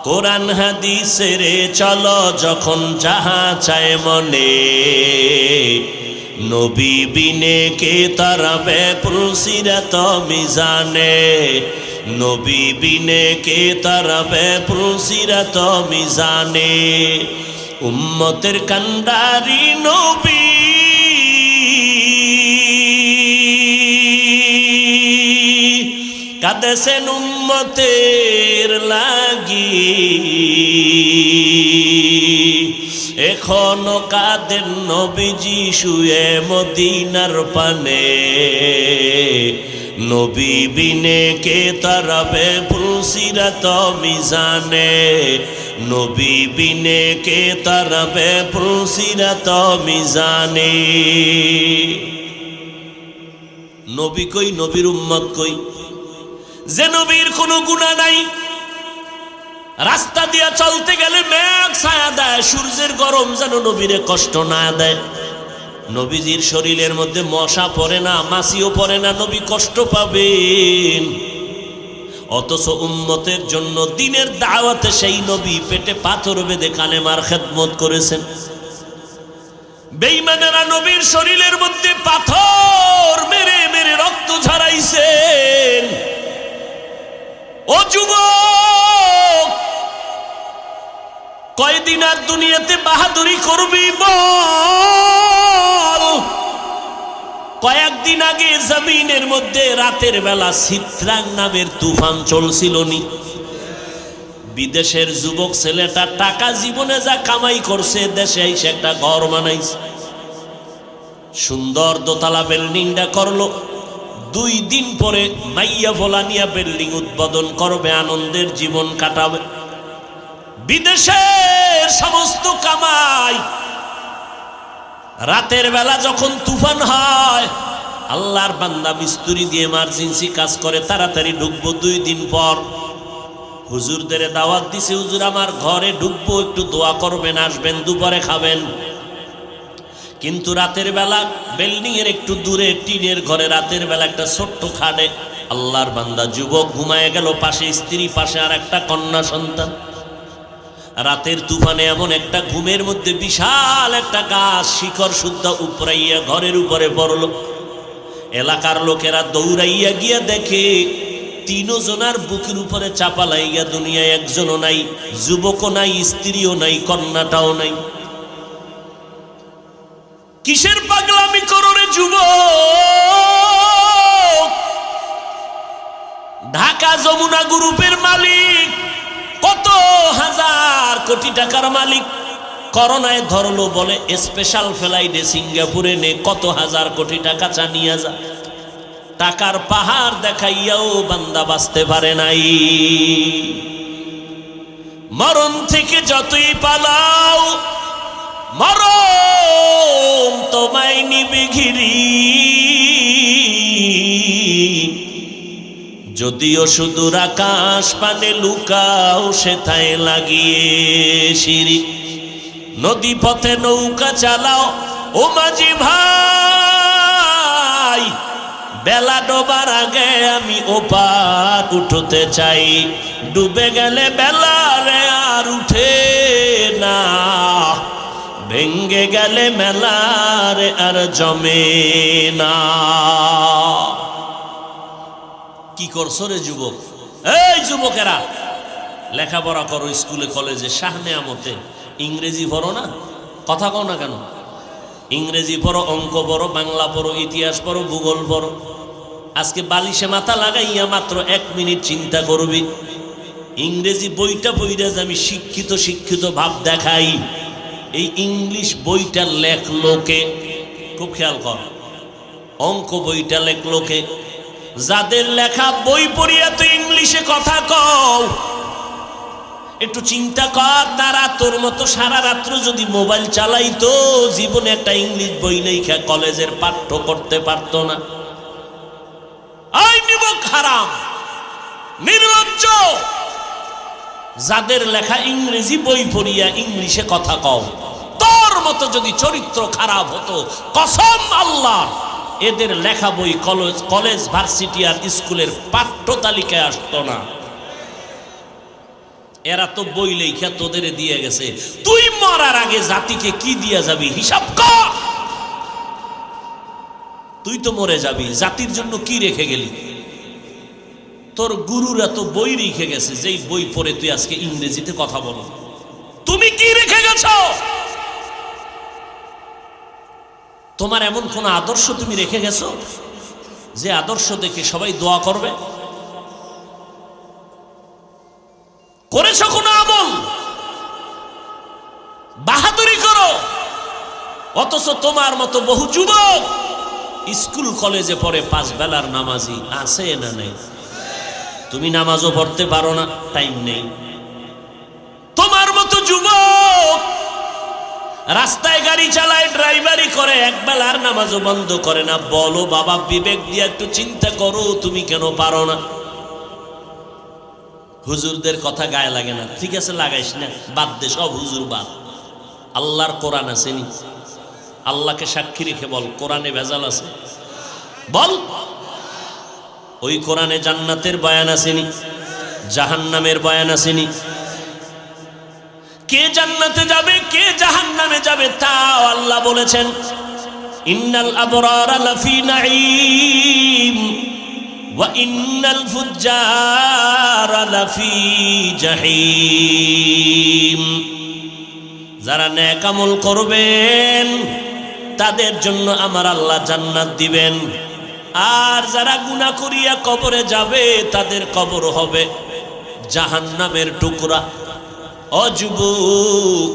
কোরআন হাদিসের চলো যখন যাহা চায় মনে, নবী বিনে কে তারাবে পুলসিরাত মিজানে, নবী বিনে কে তারাবে পুলসিরাত মিজানে। উম্মতের কান্ডারি নবী কাঁদেছেন উম্মতের লাগি, এখনো কাঁদেন নবীজি শুয়ে মদিনার পানে, নবী বিনে কে তারাবে পুলসিরাত মিজানে, নবী বিনে কে তারাবে পুলসিরাত মিজানে। নবী কই, নবীর উম্মত কই? যে নবীর কোনো গুনাহ নাই, রাস্তা দিয়া চলতে গেলে মেঘ ছায়া দেয়, সূর্যের গরম যেন নবীরে কষ্ট না দেয়। নবীজির শরীরের মধ্যে মশা পড়ে না, মাছিও পড়ে না, নবী কষ্ট পাবেন। অথচ উম্মতের জন্য দিনের দাওয়াতে সেই নবী পেটে পাথর বেঁধে কালেমার খেদমত করেছেন। বেঈমানেরা নবীর শরীরের মধ্যে পাথর মেরে মেরে রক্ত ঝরাইছেন। ও যুবক, কয়দিন আর দুনিয়াতে বাহাদুরি করবি বল? কয়েকদিন আগে জমিনের মধ্যে রাতের বেলা চিত্রাং নামের তুফান চলছিল নি? বিদেশের যুবক ছেলেটা টাকা জীবনে যা কামাই করছে, দেশে এসে একটা ঘর বানাইছে, সুন্দর দোতলা বিল্ডিংটা করলো। 2 দিন পরে মাইয়া ভোলা নিয়া বিল্ডিং উদ্বোধন করবে, আনন্দের জীবন কাটাবে। বিদেশের সমস্ত কামাই রাতের বেলা যখন তুফান হয়, আল্লাহর বান্দা মিস্ত্রি দিয়ে এমার্জেন্সি কাজ করে, তাড়াতাড়ি ঢুকবো 2 দিন পর। হুজুরদের দাওয়াত দিছে, হুজুর আমার ঘরে ঢুকবো, একটু দোয়া করবেন, আসবেন, দুপুরে খাবেন। কিন্তু রাতের বেলা বিল্ডিং এর একটু দূরে টিনের ঘরে রাতের বেলা একটা ছোট্ট খাটে আল্লাহর বান্দা যুবক ঘুমায় গেল, পাশে স্ত্রী, পাশে আর একটা কন্যা সন্তান। রাতের তুফানে এমন একটা ঘুমের মধ্যে বিশাল একটা গাছ শিকড় শুদ্ধ উপরাইয়া ঘরের উপরে পড়লো। এলাকার লোকেরা দৌড়াইয়া গিয়া দেখে 3 জনার বুকের উপরে চাপা লাইয়া, দুনিয়ায় একজনও নাই, যুবকও নাই, স্ত্রীও নাই, কন্যাটাও নাই। কিসের পাগলামি করো রে যুবক? ঢাকা যমুনা গ্রুপের মালিক, কত হাজার কোটি টাকার মালিক, করোনায় ধরলো বলে স্পেশাল ফ্লাইটে সিঙ্গাপুরে নে, কত হাজার কোটি টাকা চানিয়া যা। টাকার পাহাড় দেখাইয়াও বান্দা বাঁচতে পারে নাই। মরণ থেকে যতই পালাও, মরণ তোমায় নিবে ঘিরি। যদিও সুদূর আকাশ পানে লুকাও, সেথায় লাগিয়ে সিঁড়ি। নদী পথে নৌকা চালাও ও মাঝি ভাই, বেলা ডোবার আগে আমি ওপার উঠতে চাই। ডুবে গেলে বেলা রে আর উঠে না, ভেঙ্গে গেলে মেলার আর জমে না। কি করছো রে যুবক? এই যুবকেরা, লেখাপড়া করো স্কুলে কলেজে, শাহনে আমতে ইংরেজি পড়ো না? কথা কও না কেন? ইংরেজি পড়ো, অঙ্ক পড়ো, বাংলা পড়ো, ইতিহাস পড়ো, ভূগোল পড়ো। আজকে বালিশে মাথা লাগাইয়া মাত্র 1 মিনিট চিন্তা করবি, ইংরেজি বইটা পড়ে যে আমি শিক্ষিত শিক্ষিত ভাব দেখাই, এই ইংলিশ বইটা লেখলো কে? খুব খেয়াল কর। অঙ্ক বইটা লেখলো কে? যাদের লেখা বই পড়িয়া তুই ইংলিশে কথা কও, একটু চিন্তা কর, তারা তোর মতো সারা রাত্র যদি মোবাইল চালাইতো, জীবনে একটা ইংলিশ বই লেখা কলেজের পাঠ্য করতে পারতো না। আই নিবক হারাম, নির্লজ্জ, যাদের লেখা ইংরেজি বই পড়িয়া ইংলিশে কথা কও, তোর মতো যদি চরিত্র খারাপ হতো, কসম আল্লাহ, এদের লেখা বই কলেজ ভার্সিটি আর স্কুলের পাঠ্য তালিকায় আসতো না। এরা তো বই লেখা তোদের দিয়ে গেছে। তুই মরার আগে জাতিকে কি দিয়া যাবি হিসাব কর। তুই তো মরে যাবি, জাতির জন্য কি রেখে গেলি? তোর গুরুরা তো বই রেখে গেছে, যেই বই পড়ে তুই আজকে ইংরেজিতে কথা বল। তুমি কি রেখে গেছ? তোমার এমন কোন আদর্শ তুমি রেখে গেছো যে আদর্শ দেখে সবাই দোয়া করবে? করেছো কোন আমল? বাহাদুরি করো। অথচ তোমার মতো বহু যুবক স্কুল কলেজে পড়ে 5 বেলার নামাজি আছে না নেই? তুমি নামাজও পড়তে পারো না, টাইম নেই। তোমার মতো যুবক রাস্তায় গাড়ি চালায়, ড্রাইভারি করে, 1 বেলার নামাজও বন্ধ করে না। বলো বাবা, বিবেক দিয়ে একটু চিন্তা করো, তুমি কেন পারো না? হুজুরদের কথা গায়ে লাগে না, ঠিক আছে লাগাইস না, বাদ দে, সব হুজুর বাদ। আল্লাহর কোরআন আছে নি? আল্লাহকে সাক্ষী রেখে বল, কোরআনে ভেজাল আছে? বল। ওই কোরআনে জান্নাতের বয়ান আসেনি? জাহান্নামের বয়ান আসেনি? কে জান্নাতে যাবে কে জাহান্নামে যাবে তাও আল্লাহ বলেছেন। ইন্নাল আবরারা লাফি নাঈম ওয়া ইন্নাল ফুজ্জারা লাফি জাহিম। যারা নেক আমল করবেন তাদের জন্য আমার আল্লাহ জান্নাত দিবেন, আর যারা গুনাহ করিয়া কবরে যাবে তাদের কবর হবে জাহান্নামের টুকরা। ও যুবক,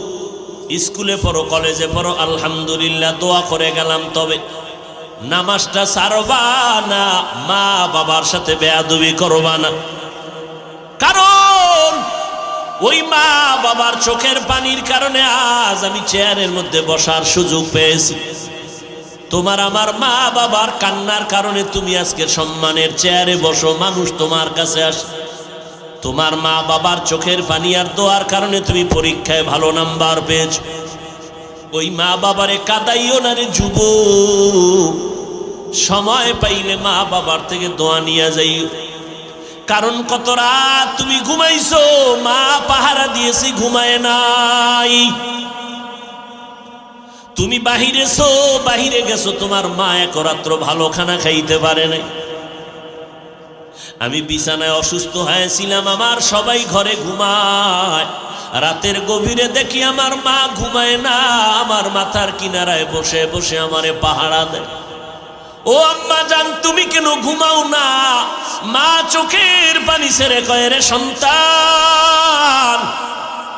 স্কুলে পড়ো, কলেজে পড়ো, আলহামদুলিল্লাহ, দোয়া করে গেলাম, তবে নামাজটা ছাড়বা না, মা বাবার সাথে বেয়াদবি করবা না। কারণ ওই মা বাবার চোখের পানির কারণে আজ আমি চেয়ারের মধ্যে বসার সুযোগ পেয়েছি। তোমার আমার মা বাবার কান্নার কারণে তুমি আজকে সম্মানের চেয়ারে বসো, মানুষ তোমার কাছে আসে। তোমার মা বাবার চোখের পানি আর দোয়ার কারণে তুমি পরীক্ষায় ভালো নাম্বার পেয়েছ। ওই মা বাবারে কাঁদাইও না রে যুবক, সময় পাইলে মা বাবার থেকে দোয়া নিয়ে যাইও। কারণ কত রাত তুমি ঘুমাইছো, মা পাহারা দিয়েছি, ঘুমায় নাই। তুমি বাহিরে গেছো, তোমার মা এক রাত্র ভালো খানা খাইতে পারে নাই। আমি বিছানায় অসুস্থ হয়েছিলাম, আমার সবাই ঘরে ঘুমায়, রাতের গভীরে দেখি আমার মা ঘুমায় না, আমার মাথার কিনারায় বসে বসে আমারে পাহারা দেয়। ও আম্মা জান, তুমি কেন ঘুমাও না? মা চোখের পানি ছেড়ে কয়, রে সন্তান,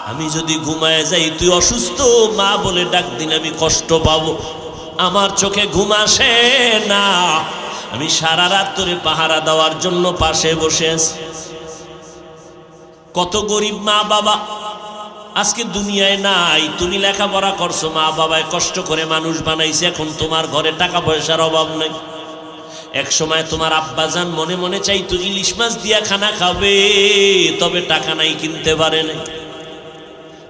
আমি যদি ঘুমায় যাই তুই অসুস্থ, মা বলে ডাক দিলে আমি কষ্ট পাবো, আমার চোখে ঘুম আসে না, আমি সারা রাত ধরে পাহারা দেওয়ার জন্য পাশে বসে আছি। কত গরিব মা বাবা আজকে দুনিয়ায় নাই। তুমি লেখাপড়া করছো, মা বাবায় কষ্ট করে মানুষ বানাইছে, এখন তোমার ঘরে টাকা পয়সার অভাব নাই। এক সময় তোমার আব্বাজান মনে মনে চাইতো ইলিশ মাছ দিয়া খানা খাবে, তবে টাকা নাই, কিনতে পারে নাই।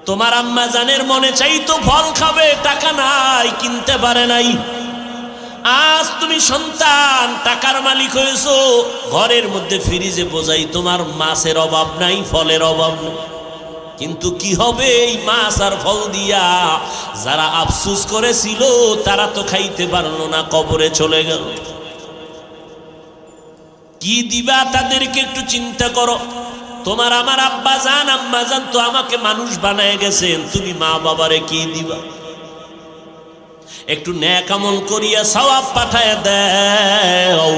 তোমার আম্মা জানের মনে চাইতো ফল খাবে, টাকা নাই, কিনতে পারে নাই। আজ তুমি সন্তান, টাকার মালিক হয়েছো, ঘরের মধ্যে ফ্রিজে বোঝাই তোমার মাছের অভাব নাই, ফলের অভাব নাই। কিন্তু কি হবে এই মাছ আর ফল দিয়া? যারা আফসোস করেছিল তারা তো খাইতে পারলো না, কবরে চলে গেল। কি দিবা তাদেরকে একটু চিন্তা করো। তোমার আমার আব্বা জান আম্মা জান তো আমাকে মানুষ বানায় গেছেন, তুমি মা বাবারে কি দিবা? একটু নেক আমল করিয়া সওয়াব পাঠায় দাও।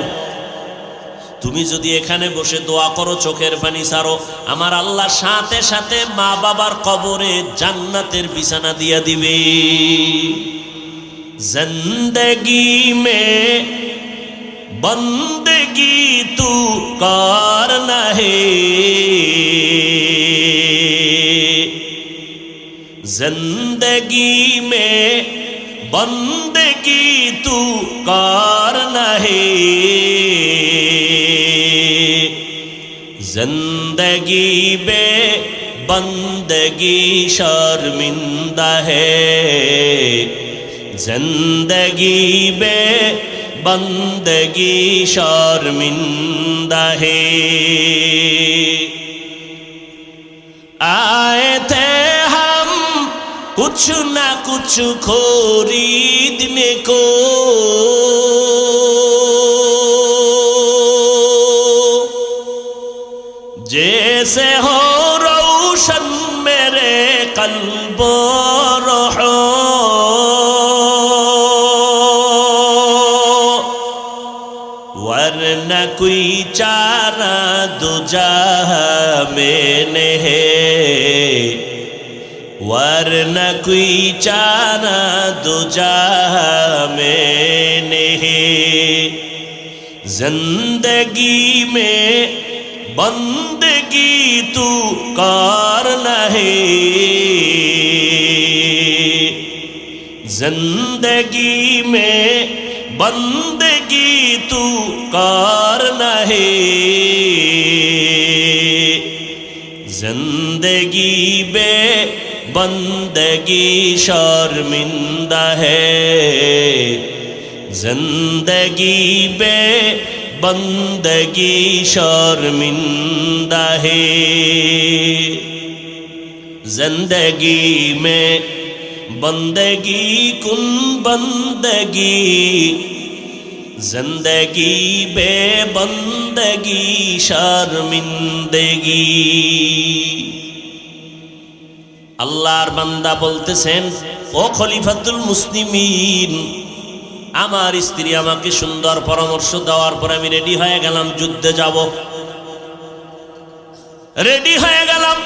তুমি যদি এখানে বসে দোয়া করো, চোখের পানি ছাড়ো, আমার আল্লাহ সাথে সাথে মা বাবার কবরে জান্নাতের বিছানা দিয়া দিবে। জিন্দেগি মে বন্দেগি তু করনা হে, जिंदगी में बंदगी तू करना है, जिंदगी में बंदगी शर्मिंदा है, जिंदगी बे बंदगी शर्मिंदा है। आए थे हम कुछ ना कुछ खरीदने को, जैसे हो रोशन मेरे कल्ब रूह, वरना कोई चारा दूजा मैंने है, वरना कोई चारा दूजा मैंने है। जिंदगी में बंदगी तू करना है, जिंदगी में बंदगी तू करना है, जिंदगी बे बंदगी शर्मिंदा है, जिंदगी बे बंदगी शर्मिंदा है। जिंदगी में बंदगी कुन बंदगी, जिंदगी बे बंदगी शर्मिंदगी। আল্লাহর বান্দা বলতেছেন, ও খলিফাতুল মুসলিমিন, আমার স্ত্রী আমাকে সুন্দর পরামর্শ দেওয়ার পর আমি রেডি হয়ে গেলাম, যুদ্ধে যাব। রেডি হয়ে গেলাম।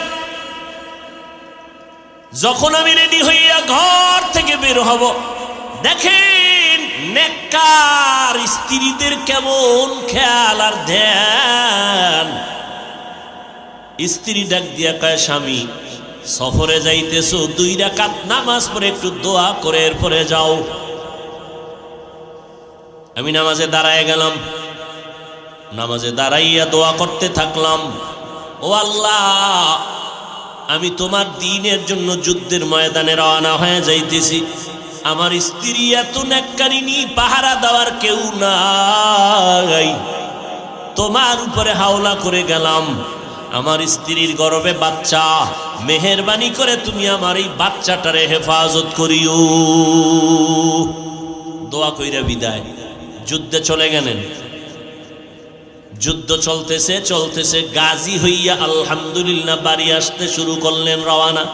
যখন আমি রেডি হইয়া ঘর থেকে বের হব, দেখেন নেককার স্ত্রীদের কেমন খেয়াল আর ধ্যান। স্ত্রী ডাক দিয়া কয়, স্বামী সফরে যাইতেছো, 2 রাকাত নামাজ পড়ে একটু দোয়া করে এরপরে যাও। আমি নামাজে দাঁড়ায় গেলাম, নামাজে দাঁড়াইয়া দোয়া করতে থাকলাম, ও আল্লাহ, আমি তোমার দ্বীনের জন্য যুদ্ধের ময়দানে রওনা হয়ে যাইতেছি। আমার স্ত্রী এত নেককারিনী, পাহারা দেওয়ার কেউ নাই। তোমার উপরে হাওলা করে গেলাম, আমার স্ত্রীর গর্ভে বাচ্চা, মেহেরবানি করে তুমি আমার এই বাচ্চাটারে হেফাজত করিও। দোয়া কইরা বিদায়। যুদ্ধে চলে গেলেন। যুদ্ধ চলতেছে চলতেছে, গাজী হইয়া আলহামদুলিল্লাহ বাড়ি আসতে শুরু করলেন, রওয়ানা।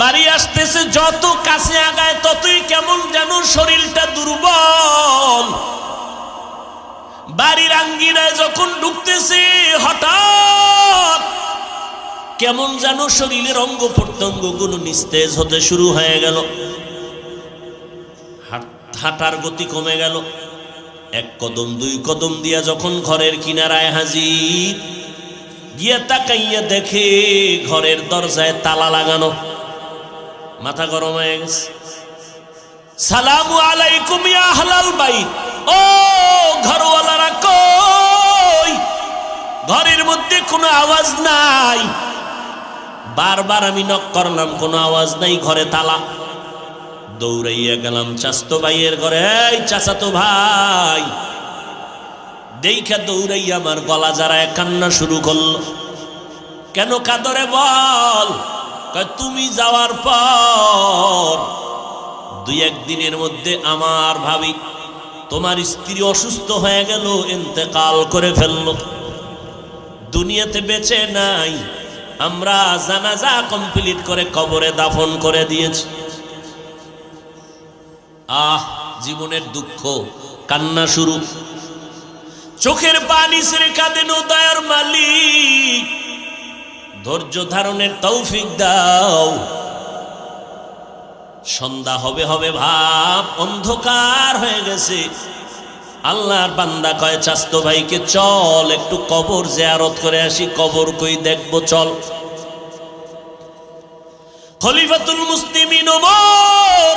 বাড়ি আসতেছে, যত কাছে আগায় ততই কেমন যেন শরীরটা দুর্বল। বাড়ির আঙ্গিনায় যখন ঢুকতেছে, হঠাৎ কেমন যেন শরীরের অঙ্গ প্রত্যঙ্গ গুলো নিস্তেজ হতে শুরু হয়ে গেল, হাঁটার গতি কমে গেল। 1 কদম 2 কদম দিয়া যখন ঘরের কিনারায় হাজির, গিয়া তাকাইয়া দেখে ঘরের দরজায় তালা লাগানো। মাথা গরম হয়ে গেছে। সালামু আলাইকুম ইয়া আহলাল বাইত, ও ঘরওয়ালারা কই? ঘরের মধ্যে কোনো আওয়াজ নাই। বারবার আমি নক করলাম, কোনো আওয়াজ নাই, ঘরে তালা। দৌড়াইয়া গেলাম চাচাতো ভাইয়ের ঘরে। এই চাচাতো ভাই, দেখা দৌড়াইয়া আমার গলা জড়ায় কান্না শুরু করলো। কেন কাঁদরে বল? তুমি যাওয়ার পর 2-1 দিনের মধ্যে আমার ভাবি, তোমার স্ত্রী অসুস্থ হয়ে গেল, ইন্তেকাল করে ফেললো, দুনিয়াতে বেঁচে নাই। আমরা জানাজা কমপ্লিট করে কবরে দাফন করে দিয়েছি। জীবনের দুঃখ, কান্না শুরু। চোখের পানি ছেড়ে কাঁদেন, ও দয়ার মালিক, ধৈর্য ধারণের তৌফিক দাও। সন্ধ্যা হবে হবে ভাব, অন্ধকার হয়ে গেছে। আল্লাহর বান্দা কয় চাচাতো ভাইকে, চল একটু কবর জিয়ারত করে আসি। কবর কই দেখবো, চল। খলিফাতুল মুসলিমিন ওমর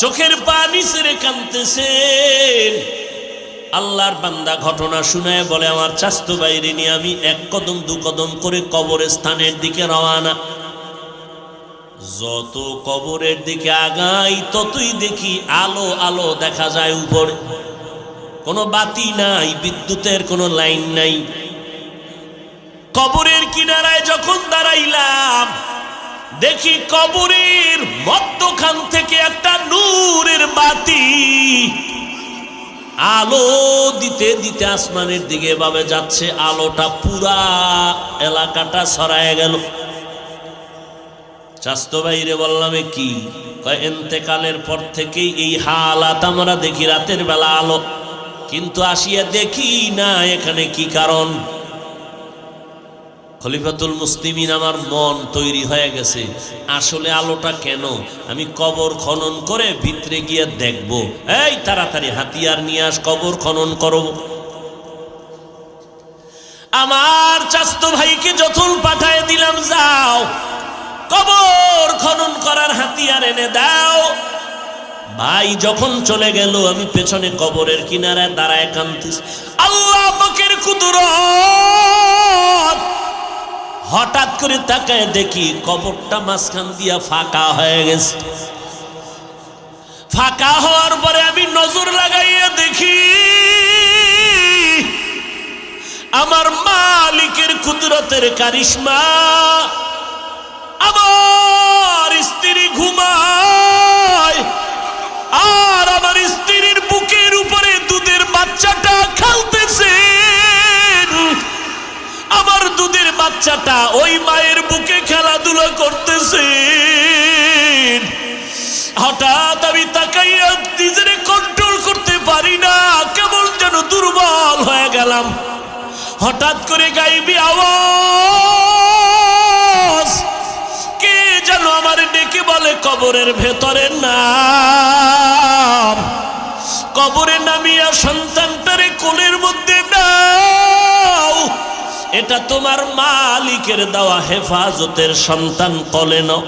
চোখের পানি ছেড়ে কাঁদতেছেন। আল্লাহর বান্দা ঘটনা শুনায় বলে, আমার চাচতো ভাইরে নিয়ে আমি এক কদম দু কদম করে কবরস্থানের দিকে রওনা। যত কবরের দিকে আগাই ততই দেখি আলো আলো দেখা যায় উপরে, কোনো বাতি নাই, বিদ্যুতের কোনো লাইন নাই। কবরের কিনারায় যখন দাঁড়াইলাম দেখি কবরের মধ্যখান থেকে একটা নূরের বাতি আলো দিতে দিতে আসমানের দিকে এভাবে যাচ্ছে, আলোটা পুরা এলাকাটা ছড়ায় গেল। চাচতো ভাইরে বললাম, কি কয়, ইন্তেকালের পর থেকেই এই হালাত আমরা দেখি, রাতের বেলা আলো, কিন্তু আসিয়া দেখি না এখানে কি কারণ। খলিফাতুল মুসলিমিন, আমার মন তৈরি হয়ে গেছে, আসলে আলোটা কেন, আমি কবর খনন করে ভিতরে গিয়ে দেখব। এই তাড়াতাড়ি হাতিয়ার নিয়ে আস, কবর খনন করব। আমার চাচতো ভাইকে যখন পাঠায় দিলাম, যাও কবর খনন করার হাতিয়ার এনে দাও। ভাই যখন চলে গেল আমি পেছনে কবরের কিনারায় দাঁড়ায় কাঁদতেছি। আল্লাহ পাকের কুদরত, হঠাৎ করে তাকায় দেখি কবরটা মাঝখান দিয়া ফাঁকা হয়ে গেছে। ফাঁকা হওয়ার পরে আমি নজর লাগাইয়া দেখি আমার মালিকের কুদরতের কারিশমা, আমার স্ত্রী ঘুমায় আর আমার স্ত্রীর বুকের উপরে দুধের বাচ্চাটা খেলতেছে। আমার দুধের বাচ্চাটা ওই মায়ের বুকে খেলাধুলা করতেছে। হঠাৎ আমি তাকাইয়া নিজেরে কন্ট্রোল করতে পারি না, কেমন যেন দুর্বল হয়ে গেলাম। হঠাৎ করে গাইবি আওয়াজ, কে যেন আমার ডেকে বলে, কবরের ভেতরে নাম। কবরে নামিয়া সন্তানটারে কোলের মধ্যে নাও, এটা তোমার মালিকের দেওয়া হেফাজতের সন্তান, কোলে নাও।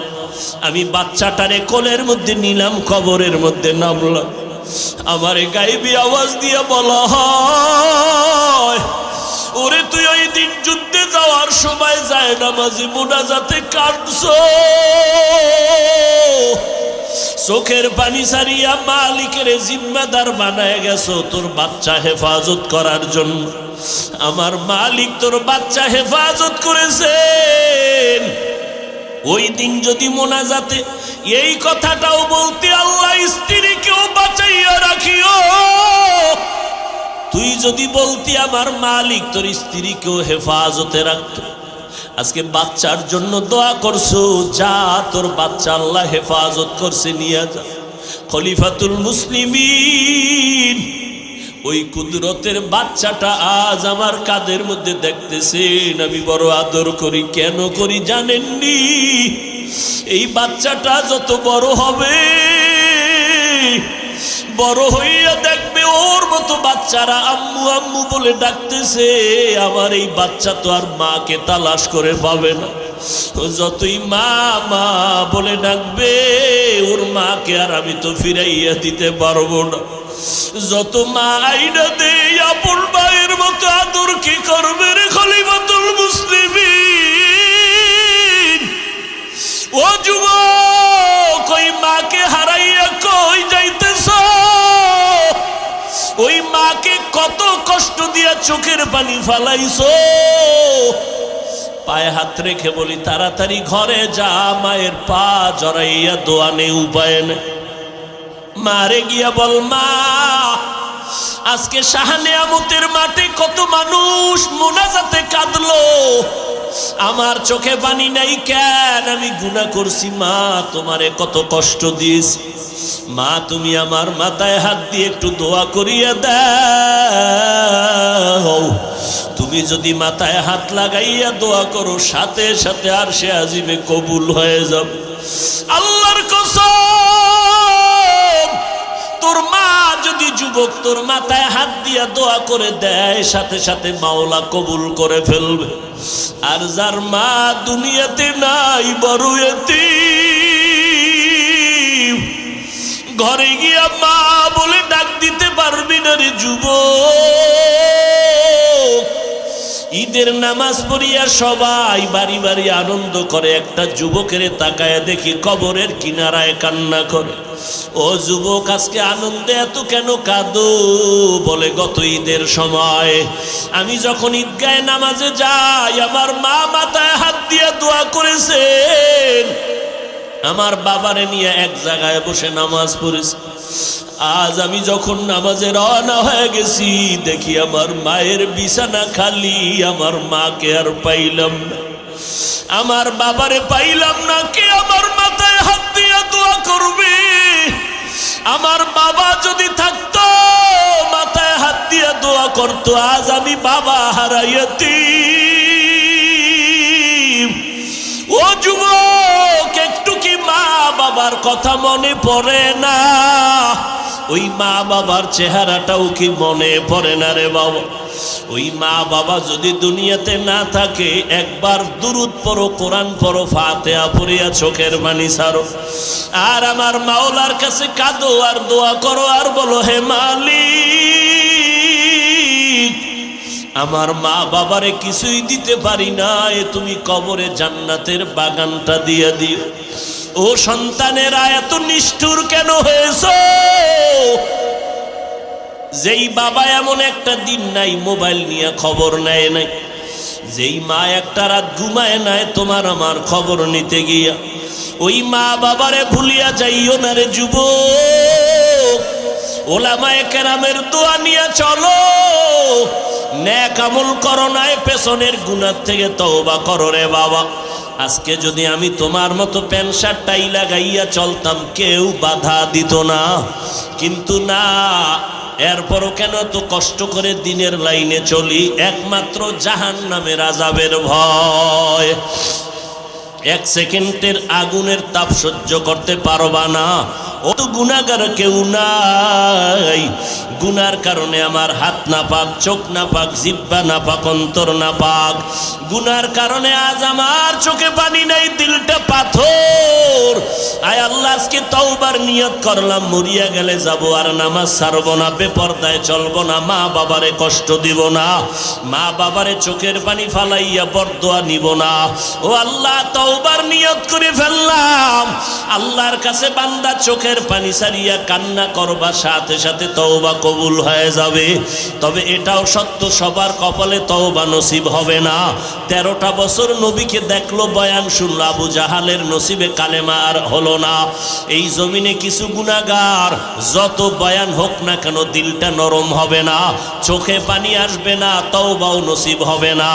আমি বাচ্চাটারে কোলের মধ্যে নিলাম, কবরের মধ্যে নামলাম। আমারে গাইবি আওয়াজ দিয়ে বলা হয়, ওরে তুই ওই দিন যুদ্ধে যাওয়ার সময় যায় নামাজি মুনাজাতে কাঁদছো, চোখের পানি সারিয়া মালিকের জিম্মেদার বানায় গেছো তোর বাচ্চা হেফাজত করার জন্য। আমার মালিক তোর বাচ্চা হেফাজত করেছেন। ওই দিন যদি মোনাজাতে এই কথাটাও বলতে, আল্লাহ স্ত্রীকেও বাঁচাইয়া রাখিও, তুই যদি বলতি আমার মালিক তোর স্ত্রীকেও হেফাজতে রাখত। আজকে বাচ্চার জন্য দোয়া করছো, যা তোর বাচ্চা আল্লাহ হেফাজত করছে, নিয়ে যা। খলিফাতুল মুসলিমিন ওই কুদরতের বাচ্চাটা আজ আমার কাঁধের মধ্যে দেখতেছেন, আমি বড় আদর করি। কেন করি জানেননি? এই বাচ্চাটা যত বড় হবে, বড় হইয়া দেখবে ওর মতো বাচ্চারা আম্মু আম্মু বলে ডাকতেছে। আমার এই বাচ্চা তো আর মাকে তালাশ করে পাবে না, যতই মা মা বলে ডাকবে ওর মাকে আর আমি তো ফিরাইয়া দিতে পারবো না। যত মা আইনা দেই আপন মায়ের মতো আদর কি করবে রে খলিফাতুল মুসলিমিন? ও যুবক, ওই মাকে হারাইয়া কই যাইতেছ? ওই মাকে কত কষ্ট দিয়া চোখের পানি ফালাইছো। পায়ে হাত রেখে বলি, তাড়াতাড়ি ঘরে যা, মায়ের পা জড়াইয়া দোয়া নেই, উপায় নেই। মারে গিয়া বল, মা আজকে শাহনেয়ামতের মাঠে কত মানুষ মোনাজাতে কাঁদলো, আমার চোখে পানি নাই কেন? আমি গুনাহ করছি মা, তোমারে কত কষ্ট দিয়েছি। মা তুমি আমার মাথায় হাত দিয়ে একটু দোয়া করিয়া দাও। তুমি যদি মাথায় হাত লাগাইয়া দোয়া করো, সাথে সাথে আরশে আজিমে কবুল হয়ে যাবে। আল্লাহর কসম, তোর মা যদি যুবক তোর মাথায় হাত দিয়া দোয়া করে দেয়, সাথে সাথে মাওলা কবুল করে ফেলবে। আর যার মা দুনিয়াতে নাই, বড় এতিম, ঘরে গিয়া মা বলে ডাক দিতে পারবি না রে যুবক। ঈদের নামাজ পড়িয়া সবাই বাড়ি বাড়ি আনন্দ করে, একটা যুবকের তাকায় দেখি কবরের কিনারায় কান্না করে। ও যুবক, আজকে আনন্দে এত কেন কাঁদো? বলে গত ঈদের সময় আমি যখন ঈদগাহে নামাজে যাই, আমার মা মাথায় হাত দিয়ে দোয়া করেছেন, আমার বাবারে নিয়ে এক জায়গায় বসে নামাজ পড়েছে। আজ আমি যখন নামাজে রওনা হয়ে গেছি, দেখি আমার মায়ের বিছানা খালি, আমার মাকে আর পাইলাম না, আমার বাবারে পাইলাম না। কে আমার মাথায় হাত দিয়ে দোয়া করবে? আমার বাবা যদি থাকতো, মাথায় হাত দিয়ে দোয়া করতো। আজ আমি বাবা হারাইয়াতি। ও যুবক, একটু কি মা বাবার কথা মনে পড়ে না? ওই মা বাবার চেহারাটাও কি মনে পড়ে না রে বাবা? ওই মা বাবা যদি দুনিয়াতে না থাকে, একবার দুরুদ পড়ো, কোরআন পড়ো, ফাতিহা পড়িয়া চোখের পানি ছাড়ো, আর আমার মাওলার কাছে কাঁদো আর দোয়া করো, আর বলো, হে মালিক, আমার মা বাবারে কিছুই দিতে পারি না, তুমি কবরে জান্নাতের বাগানটা দিয়ে দিও। ও সন্তানেরা, এত নিষ্ঠুর কেন হয়েছো? যেই বাবা এমন একটা দিন নাই মোবাইল নিয়ে খবর নেয় নাই, যেই মা একটা রাত ঘুমায় নাই তোমার আমার খবর নিতে গিয়া, ওই মা বাবারে ভুলিয়া যাইও না রে যুবক। ওলামায়ে কেরামের দোয়া নিয়ে চলো, নেক আমল করো, নাই পেছনের গুনাহ থেকে তওবা করো রে বাবা। আজকে যদি আমি তোমার মতো প্যান্ট শার্ট টাই লাগাইয়া চলতাম, কেউ বাধা দিত না, কিন্তু না, এরপরও কেন তো কষ্ট করে দিনের লাইনে চলি? একমাত্র জাহান্নামের আযাবের ভয়। এক সেকেন্ডের আগুনের তাপ সহ্য করতে পারবা না। ও তো গুনাহগার কেউ নাই, গুনার কারণে আমার হাত না পাক, চোখ না পাক, জিহ্বা না পাক, অন্তর না পাক। গুনার কারণে আজ আমার চোখে পানি নাই, দিলটা পাথর। আয় আল্লাহ, আজকে তওবার নিয়ত করলাম, মরিয়া গেলে যাব আর নামাজ ছাড়বো না, বেপরদায় চলবো না, মা বাবারে কষ্ট দিব না, মা বাবারে চোখের পানি ফালাইয়া বরদোয়া নিব না। ও আল্লাহ, তওবার নিয়ত করে ফেললাম। আল্লাহর কাছে বান্দা চোখের পানি সারিয়া কান্না করবা, সাথে সাথে তওবা কবুল হয়ে যাবে। তবে এটাও সত্য, সবার কপালে তওবা নসিব হবে না। 13টা বছর নবীকে দেখলো, বয়ান শুনলো, আবু জাহালের নসিবে কালেমা আর হলো না। এই জমিনে কিছু গুনাহগার, যত বয়ান হোক না কেন, দিলটা নরম হবে না, চোখে পানি আসবে না, তওবাও নসিব হবে না।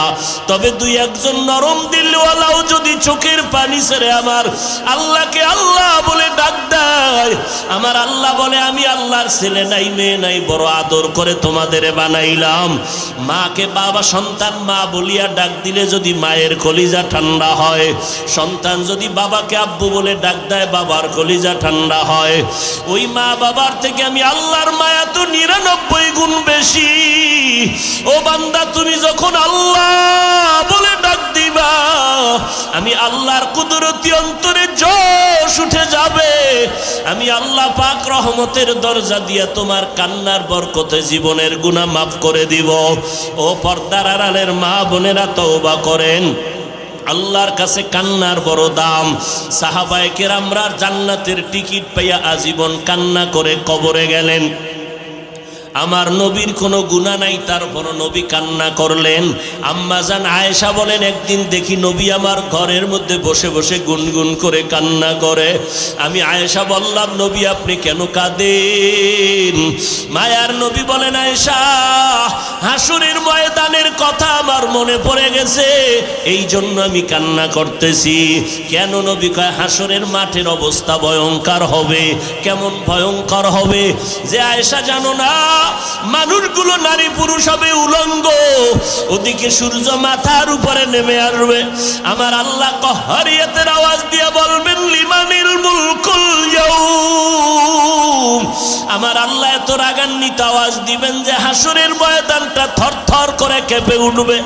তবে দুই একজন নরম দিলওয়ালাও যদি চোখের পানি ছেড়ে আমার আল্লাহকে আল্লাহ বলে ডাক দেয়, আমার আল্লাহ বলে, আমি আল্লাহর ছেলে নাই, মেয়ে নাই, বড় আদর করে তোমাদের বানাইলাম। মাকে বাবা, সন্তান মা বলিয়া ডাক দিলে যদি মায়ের কলিজা ঠান্ডা হয়, সন্তান যদি বাবাকে আব্বু বলে ডাক দেয়, বাবার কলিজা ঠান্ডা হয়। ওই মা বাবার থেকে আমি আল্লাহর মায়া তো 99 গুণ বেশি। ও বান্দা, তুমি যখন আল্লাহ বলে ডাক দিবা, আমি আল্লাহর কুদরতি অন্তরে জোশ উঠে যাবে। আমি আল্লাহ পাক রহমতের দরজা দিয়া তোমার কান্নার বরকতে জীবনের গুনাহ মাফ করে দিব। ও পর্দার আড়ালের মা বোনেরা, তওবা করেন। আল্লাহর কাছে কান্নার বড় দাম। সাহাবায়ে কেরামরা জান্নাতের টিকিট পাইয়া আজীবন কান্না করে কবরে গেলেন। আমার নবীর কোনো গুনাহ নাই, তারপরও নবী কান্না করলেন। আম্মা জান আয়েশা বলেন, একদিন দেখি নবী আমার ঘরের মধ্যে বসে বসে গুনগুন করে কান্না করে। আমি আয়েশা বললাম, নবী আপনি কেন কাঁদেন? মায়ার নবী বলেন, আয়েশা, হাসরের ময়দানের কথা আমার মনে পড়ে গেছে, এই জন্য আমি কান্না করতেছি। কেন নবী? কয়, হাসরের মাঠের অবস্থা ভয়ঙ্কর হবে। কেমন ভয়ঙ্কর হবে? যে আয়েশা জানো না, মানুষগুলো নারী পুরুষ হবে উলঙ্গ, ওদিকে সূর্য মাথার উপরে নেমে আসবে। আমার আল্লাহ কহরিয়াতের আওয়াজ দিয়ে বলবেন, লিমানিল মুলকুল ইয়াউম। আমার আল্লাহ এত রাগান্বিত আওয়াজ দিবেন যে হাসরের ময়দানটা থরথর করে কেঁপে উঠবে।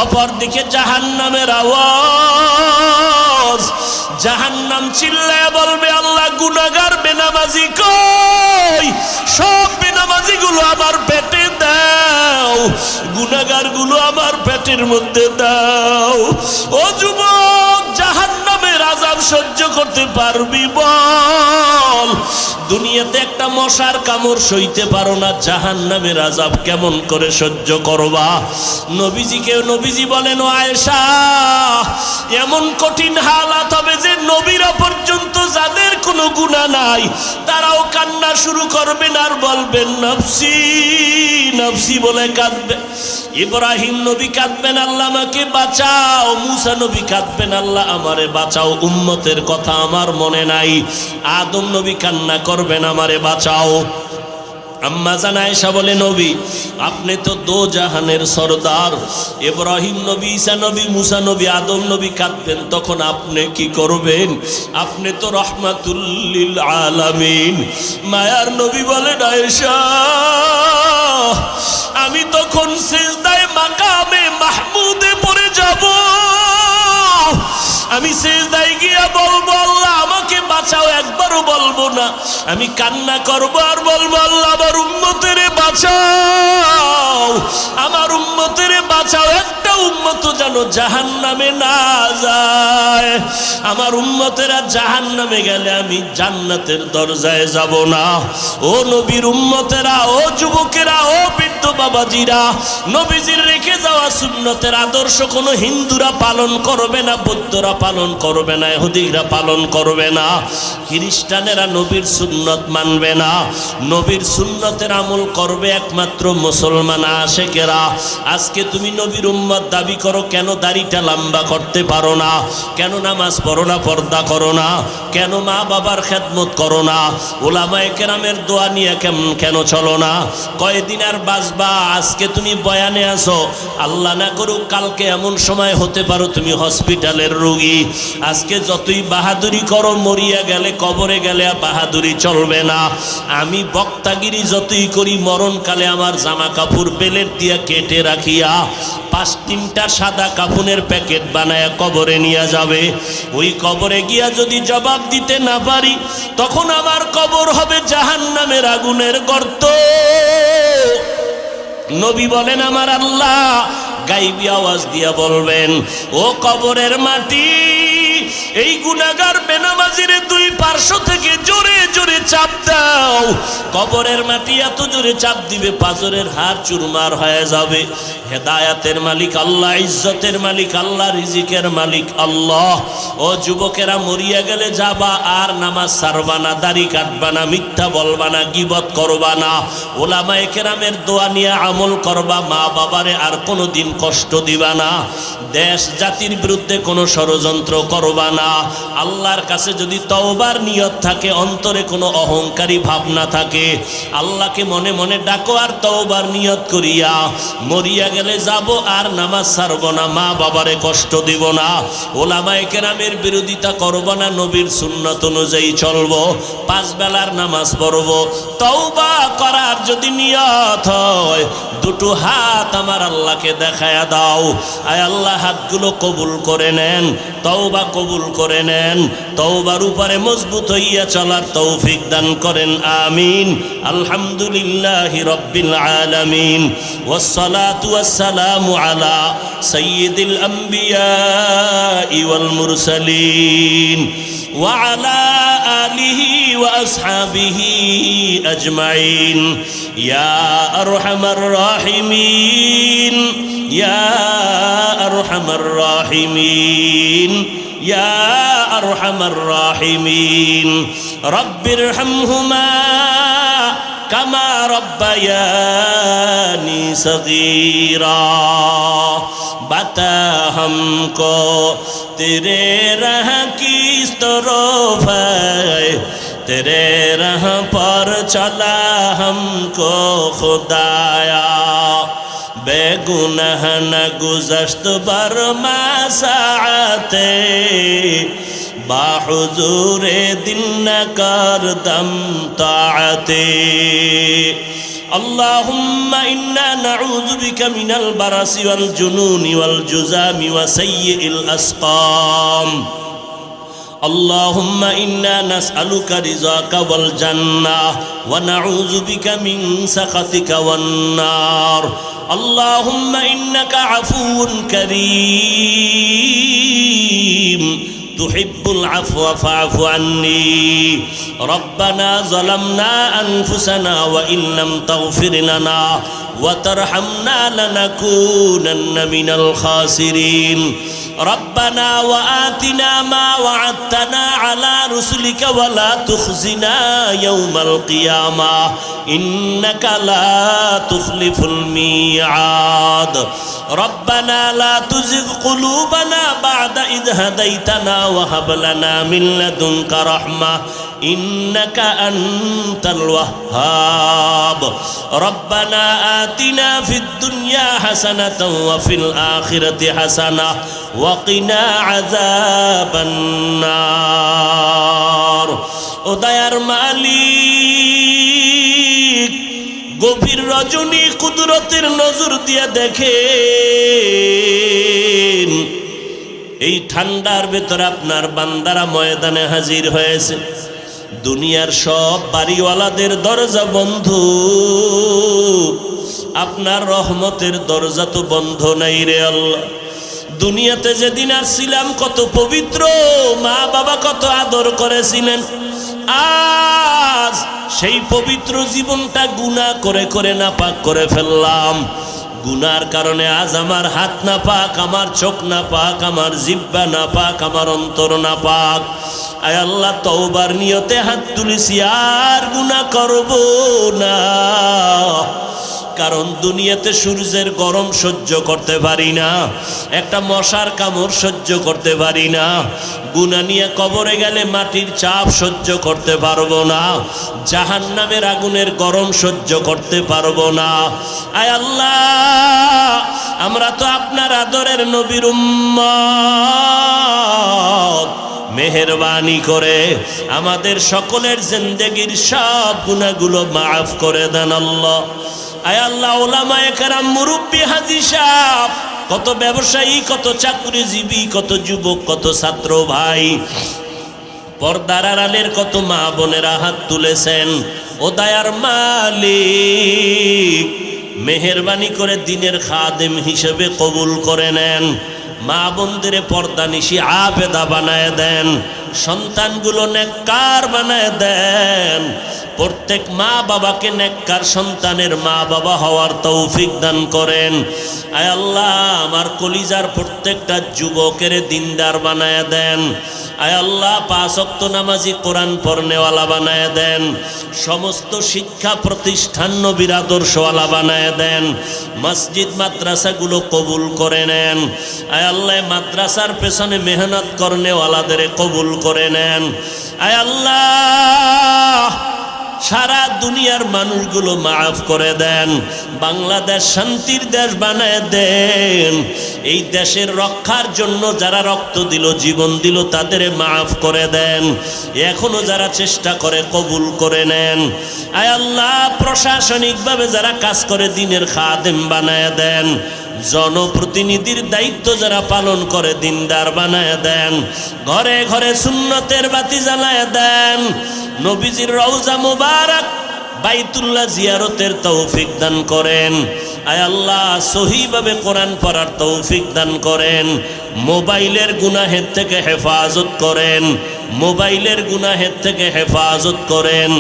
অপরদিকে জাহান্নামের আওয়াজ, জাহান্নাম চিল্লায় বলবে, আল্লাহ গুনাহগার বেনামাজি কই? গুনাহগারগুলো আমার পেটের মধ্যে দাও। ও যুবক, জাহান্নামের আযাব সহ্য করতে পারবি বল? দুনিয়াতে একটা মশার কামড় সইতে পারো না, জাহান্নামের আযাব কেমন করে সহ্য করবা? নবীজি বলেন, ও আয়েশা, এমন কঠিন হালাত হবে যে নবীরা পর্যন্ত, যাদের কোনো গুনাহ নাই, তারাও কান্না শুরু করবেন আর বলবেন নফসি নফসি বলে কাঁদবে। ইব্রাহিম নবী কাঁদবেন, আল্লাহ আমাকে বাঁচাও। মুসা নবী কাঁদবেন, আল্লাহ আমারে বাঁচাও, উম্মতের কথা আমার মনে নাই। আদম নবী কান্না করবেন, আমারে বাঁচাও। আম্মা জান আয়েশা বলে, নবী আপনি তো দো জাহানের সরদার। ইব্রাহিম নবী, ঈসা নবী, মুসা নবী, আদম নবী কাঁদবেন, তখন আপনি কি করবেন? আপনি তো রহমাতুল লিল আলামিন। মায়ার নবী বলেন, আয়েশা আমি তখন সিজদায়ে মাকামে মাহমুদে পড়ে যাব। আমি সিজদায় গিয়া বলবো, আল্লাহ আমাকে বাঁচাও, একবারও বলবো না। আমি কান্না করবো আর বলবো, আল্লাহ আমার উম্মতেরে বাঁচাও, আমার উম্মতেরে বাঁচাও। একটা উম্মত যেন জাহান্নামে না যায়। আমার উম্মতেরা জাহান্নামে গেলে আমি জান্নাতের দরজায় যাব না। ও নবীর উম্মতেরা, ও যুবকেরা, ও বৃদ্ধ বাবাজিরা, নবীজির রেখে যাওয়া সুন্নতের আদর্শ কোনো হিন্দুরা পালন করবে না, বৌদ্ধরা পালন করবে না, ইহুদিরা পালন করবে না, খ্রিস্টানেরা নবীর সুন্নত মানবে না। নবীর সুন্নতের আমল করবে একমাত্র মুসলমান আশেকেরা। আজকে তুমি নবীর উম্মত দাবি করো, কেন দাড়িটা লম্বা করতে পারো না? কেন নামাজ পড়ো না, পর্দা করো না? কেন মা বাবার খেদমত করো না? উলামায়ে কেরামের দোয়া নিয়ে কেন চলো না? কয়দিন আর বাঁচবা? আজকে তুমি বয়ানে আসো, আল্লাহ না করুক কালকে এমন সময় হতে পারো তুমি হসপিটালের রোগী। আজকে যতই বাহাদুরি করো, মরিয়া গেলে, কবরে গেলে আর বাহাদুরি চলবে না। আমি বক্তাগিরি যতই করি, মরণকালে আমার জামা কাপড় বেলেট দিয়া কেটে রাখিয়া 5-3টা সাদা কাফনের প্যাকেট বানায়া কবরে নিয়ে যাবে। ওই কবরে গিয়া যদি জবাব দিতে না পারি, তখন আমার কবর হবে জাহান্নামের আগুনের গর্ত। নবী বলেন, আমার আল্লাহ গাইবী আওয়াজ দিয়া বলবেন, ও কবরের মাটি, এই গুনাহগার বেনামাজিরে দুই পার্শ্ব থেকে জোরে জোরে চাপ দাও। কবরের মাটি এত জোরে চাপ দিবে, পাজরের হাড় চুরমার হয়ে যাবে। হেদায়াতের মালিক আল্লাহ, ইজ্জতের মালিক আল্লাহ, রিজিকের মালিক আল্লাহ। ও যুবকেরা, মরিয়া গেলে যাবা আর নামাজ ছাড়বা না, দাড়ি কাটবা না, মিথ্যা বলবা না, গীবত করবা না, ওলামায়ে কেরামের দোয়া নিয়ে আমল করবা, মা বাবারে আর কোনোদিন কষ্ট দিবা না, দেশ জাতির বিরুদ্ধে কোনো ষড়যন্ত্র করবা না। আল্লাহর কাছে যদি তওবার নিয়ত থাকে, অন্তরে কোনো অহংকারী ভাবনা থাকে, আল্লাহকে মনে মনে ডাকো আর তওবার নিয়ত করিয়া মরিয়া গেলে যাব আর নামাজ ছাড়ব না, মা বাবারে কষ্ট দিব না, ওলামায়ে কেরামের বিরোধিতা করব না, নবীর সুন্নাত অনুযায়ী চলব, 5 বেলার নামাজ পড়ব। তওবা করার যদি নিয়ত হয়, দুটো হাত আমার আল্লাহকে দেখায়া দাও। আয় আল্লাহ, হাতগুলো কবুল করে নেন, তওবা কবুল করে নেন, তওবার উপরে মজবুত হইয়া চলার তৌফিক দান করেন, আমিন। আলহামদুলিল্লাহি রাব্বিল আলামিন, ওয়াসসালাতু ওয়াসসালামু আলা সাইয়্যিদিল আম্বিয়া ওয়াল মুরসালিন ওয়া আলা আলিহি ওয়া আসহাবিহি আজমাইন। ইয়া আরহামার রাহিমিন, ইয়া আরহামার রাহিমিন, ইয়া আরহামার রাহিমিন। রব্বিরহামহুমা কামা রব্বায়ানি সগীরা। बता हमको तेरे राह की तरफ है, तेरे राह पर चला हमको खुदाया। बेगुनाह न गुज़श्त बरमा साअते, बाहुजूरे दिन न कर दम ताअते। अल्लाहुम्मा इन्ना नऊज़ु बिका मिनल बरसी वल जुनूनि वल जुज़ामी व सय्यिल अस्क़ाम। اللهم إنا نسألك رضاك والجنة ونعوذ بك من سخطك والنار اللهم إنك عفو كريم تحب العفو فاعف عني ربنا ظلمنا أنفسنا وإن لم تغفر لنا وترحمنا لنكونن من الخاسرين ربنا وآتنا ما وعدتنا على رسلك ولا تخزنا يوم القيامة إنك لا تخلف الميعاد ربنا لا تزغ قلوبنا بعد إذ هديتنا وهب لنا من لدنك رحمة إنك أنت الوهاب ربنا آتنا في الدنيا حسنة وفي الآخرة حسنة وقنا عذاب النار ও দয়ার মালিক গভীর রজনী কুদরতের নজর দিয়ে দেখেন এই ঠান্ডার ভেতর আপনার বান্দারা ময়দানে হাজির হয়েছে দুনিয়ার সব বাড়িওয়ালাদের দরজা বন্ধ আপনার রহমতের দরজা তো বন্ধ নাই রে আল্লাহ দুনিয়াতে যেদিন আসছিলাম কত পবিত্র মা বাবা কত আদর করেছিলেন আজ সেই পবিত্র জীবনটা গুনাহ করে করে নাপাক করে ফেললাম গুনার কারণে আজ আমার হাত না পাক আমার চোখ না পাক আমার জিহ্বা না পাক আমার অন্তর না পাক আয় আল্লাহ তওবার নিয়তে হাত তুলেছি আর গুনাহ করব না কারণ দুনিয়াতে সূর্যের গরম সহ্য করতে পারি না একটা মশার কামড় সহ্য করতে পারি না গুনাহ নিয়ে কবরে গেলে মাটির চাপ সহ্য করতে পারবো না জাহান্নামের আগুনের গরম সহ্য করতে পারবো না আয় আল্লাহ আমরা তো আপনার আদরের নবীর উম্মত মেহেরবানি করে আমাদের সকলের জিন্দেগীর সব গুনাহগুলো মাফ করে দেন আল্লাহ আয় আল্লাহ ওলামায়ে কেরাম মুরব্বি হাজী সাহেব কত ব্যবসায়ী কত চাকরিজীবী কত যুবক কত ছাত্র ভাই পর্দার আড়ালের কত মা বোনেরা হাত তুলেছেন ও দয়ার মালিক মেহেরবানি করে দিনের খাদেম হিসেবে কবুল করে নেন মা বোনদের পর্দানিশি আবেদা বানায় দেন সন্তানগুলো নেককার বানায় দেন প্রত্যেক মা বাবাকে নেককার সন্তানের মা বাবা হওয়ার তৌফিক দান করেন আয় আল্লাহ আমার কলিজার প্রত্যেকটা যুবকের দিনদার বানায় দেন আয় আল্লাহ পাঁচ ওয়াক্ত নামাজি কোরআন পড়নেওয়ালা বানায় দেন সমস্ত শিক্ষা প্রতিষ্ঠান নবীর আদর্শওয়ালা বানায় দেন মসজিদ মাদ্রাসাগুলো কবুল করে নেন আয় আল্লাহ মাদ্রাসার পেছনে মেহনত করনেওয়ালাদের কবুল করে নেন আয় আল্লাহ সারা দুনিয়ার মানুষগুলো মাফ করে দেন বাংলাদেশ শান্তির দেশ বানায় দেন এই দেশের রক্ষার জন্য যারা রক্ত দিল জীবন দিল তাদের মাফ করে দেন এখনো যারা চেষ্টা করে কবুল করে নেন আয় আল্লাহ প্রশাসনিকভাবে যারা কাজ করে দিনের খাদেম বানায় দেন জনপ্রতিনিধির দায়িত্ব যারা পালন করে দিনদার বানায় দেন ঘরে ঘরে সুন্নতের বাতি জ্বালায় দেন নবীজির রওজা মুবারক বাইতুল্লাহ জিয়ারতের তৌফিক দান করেন আয় আল্লাহ সহিভাবে কোরআন পড়ার তৌফিক দান করেন মোবাইলের গুনাহের থেকে হেফাজত করেন মোবাইলের গুনাহের থেকে হেফাজত করেন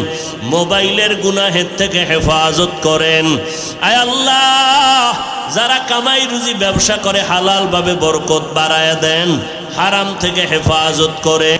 মোবাইলের গুনাহের থেকে হেফাজত করেন আয় আল্লাহ যারা কামাই রুজি ব্যবসা করে হালাল ভাবে বরকত বাড়ায় দেন হারাম থেকে হেফাজত করে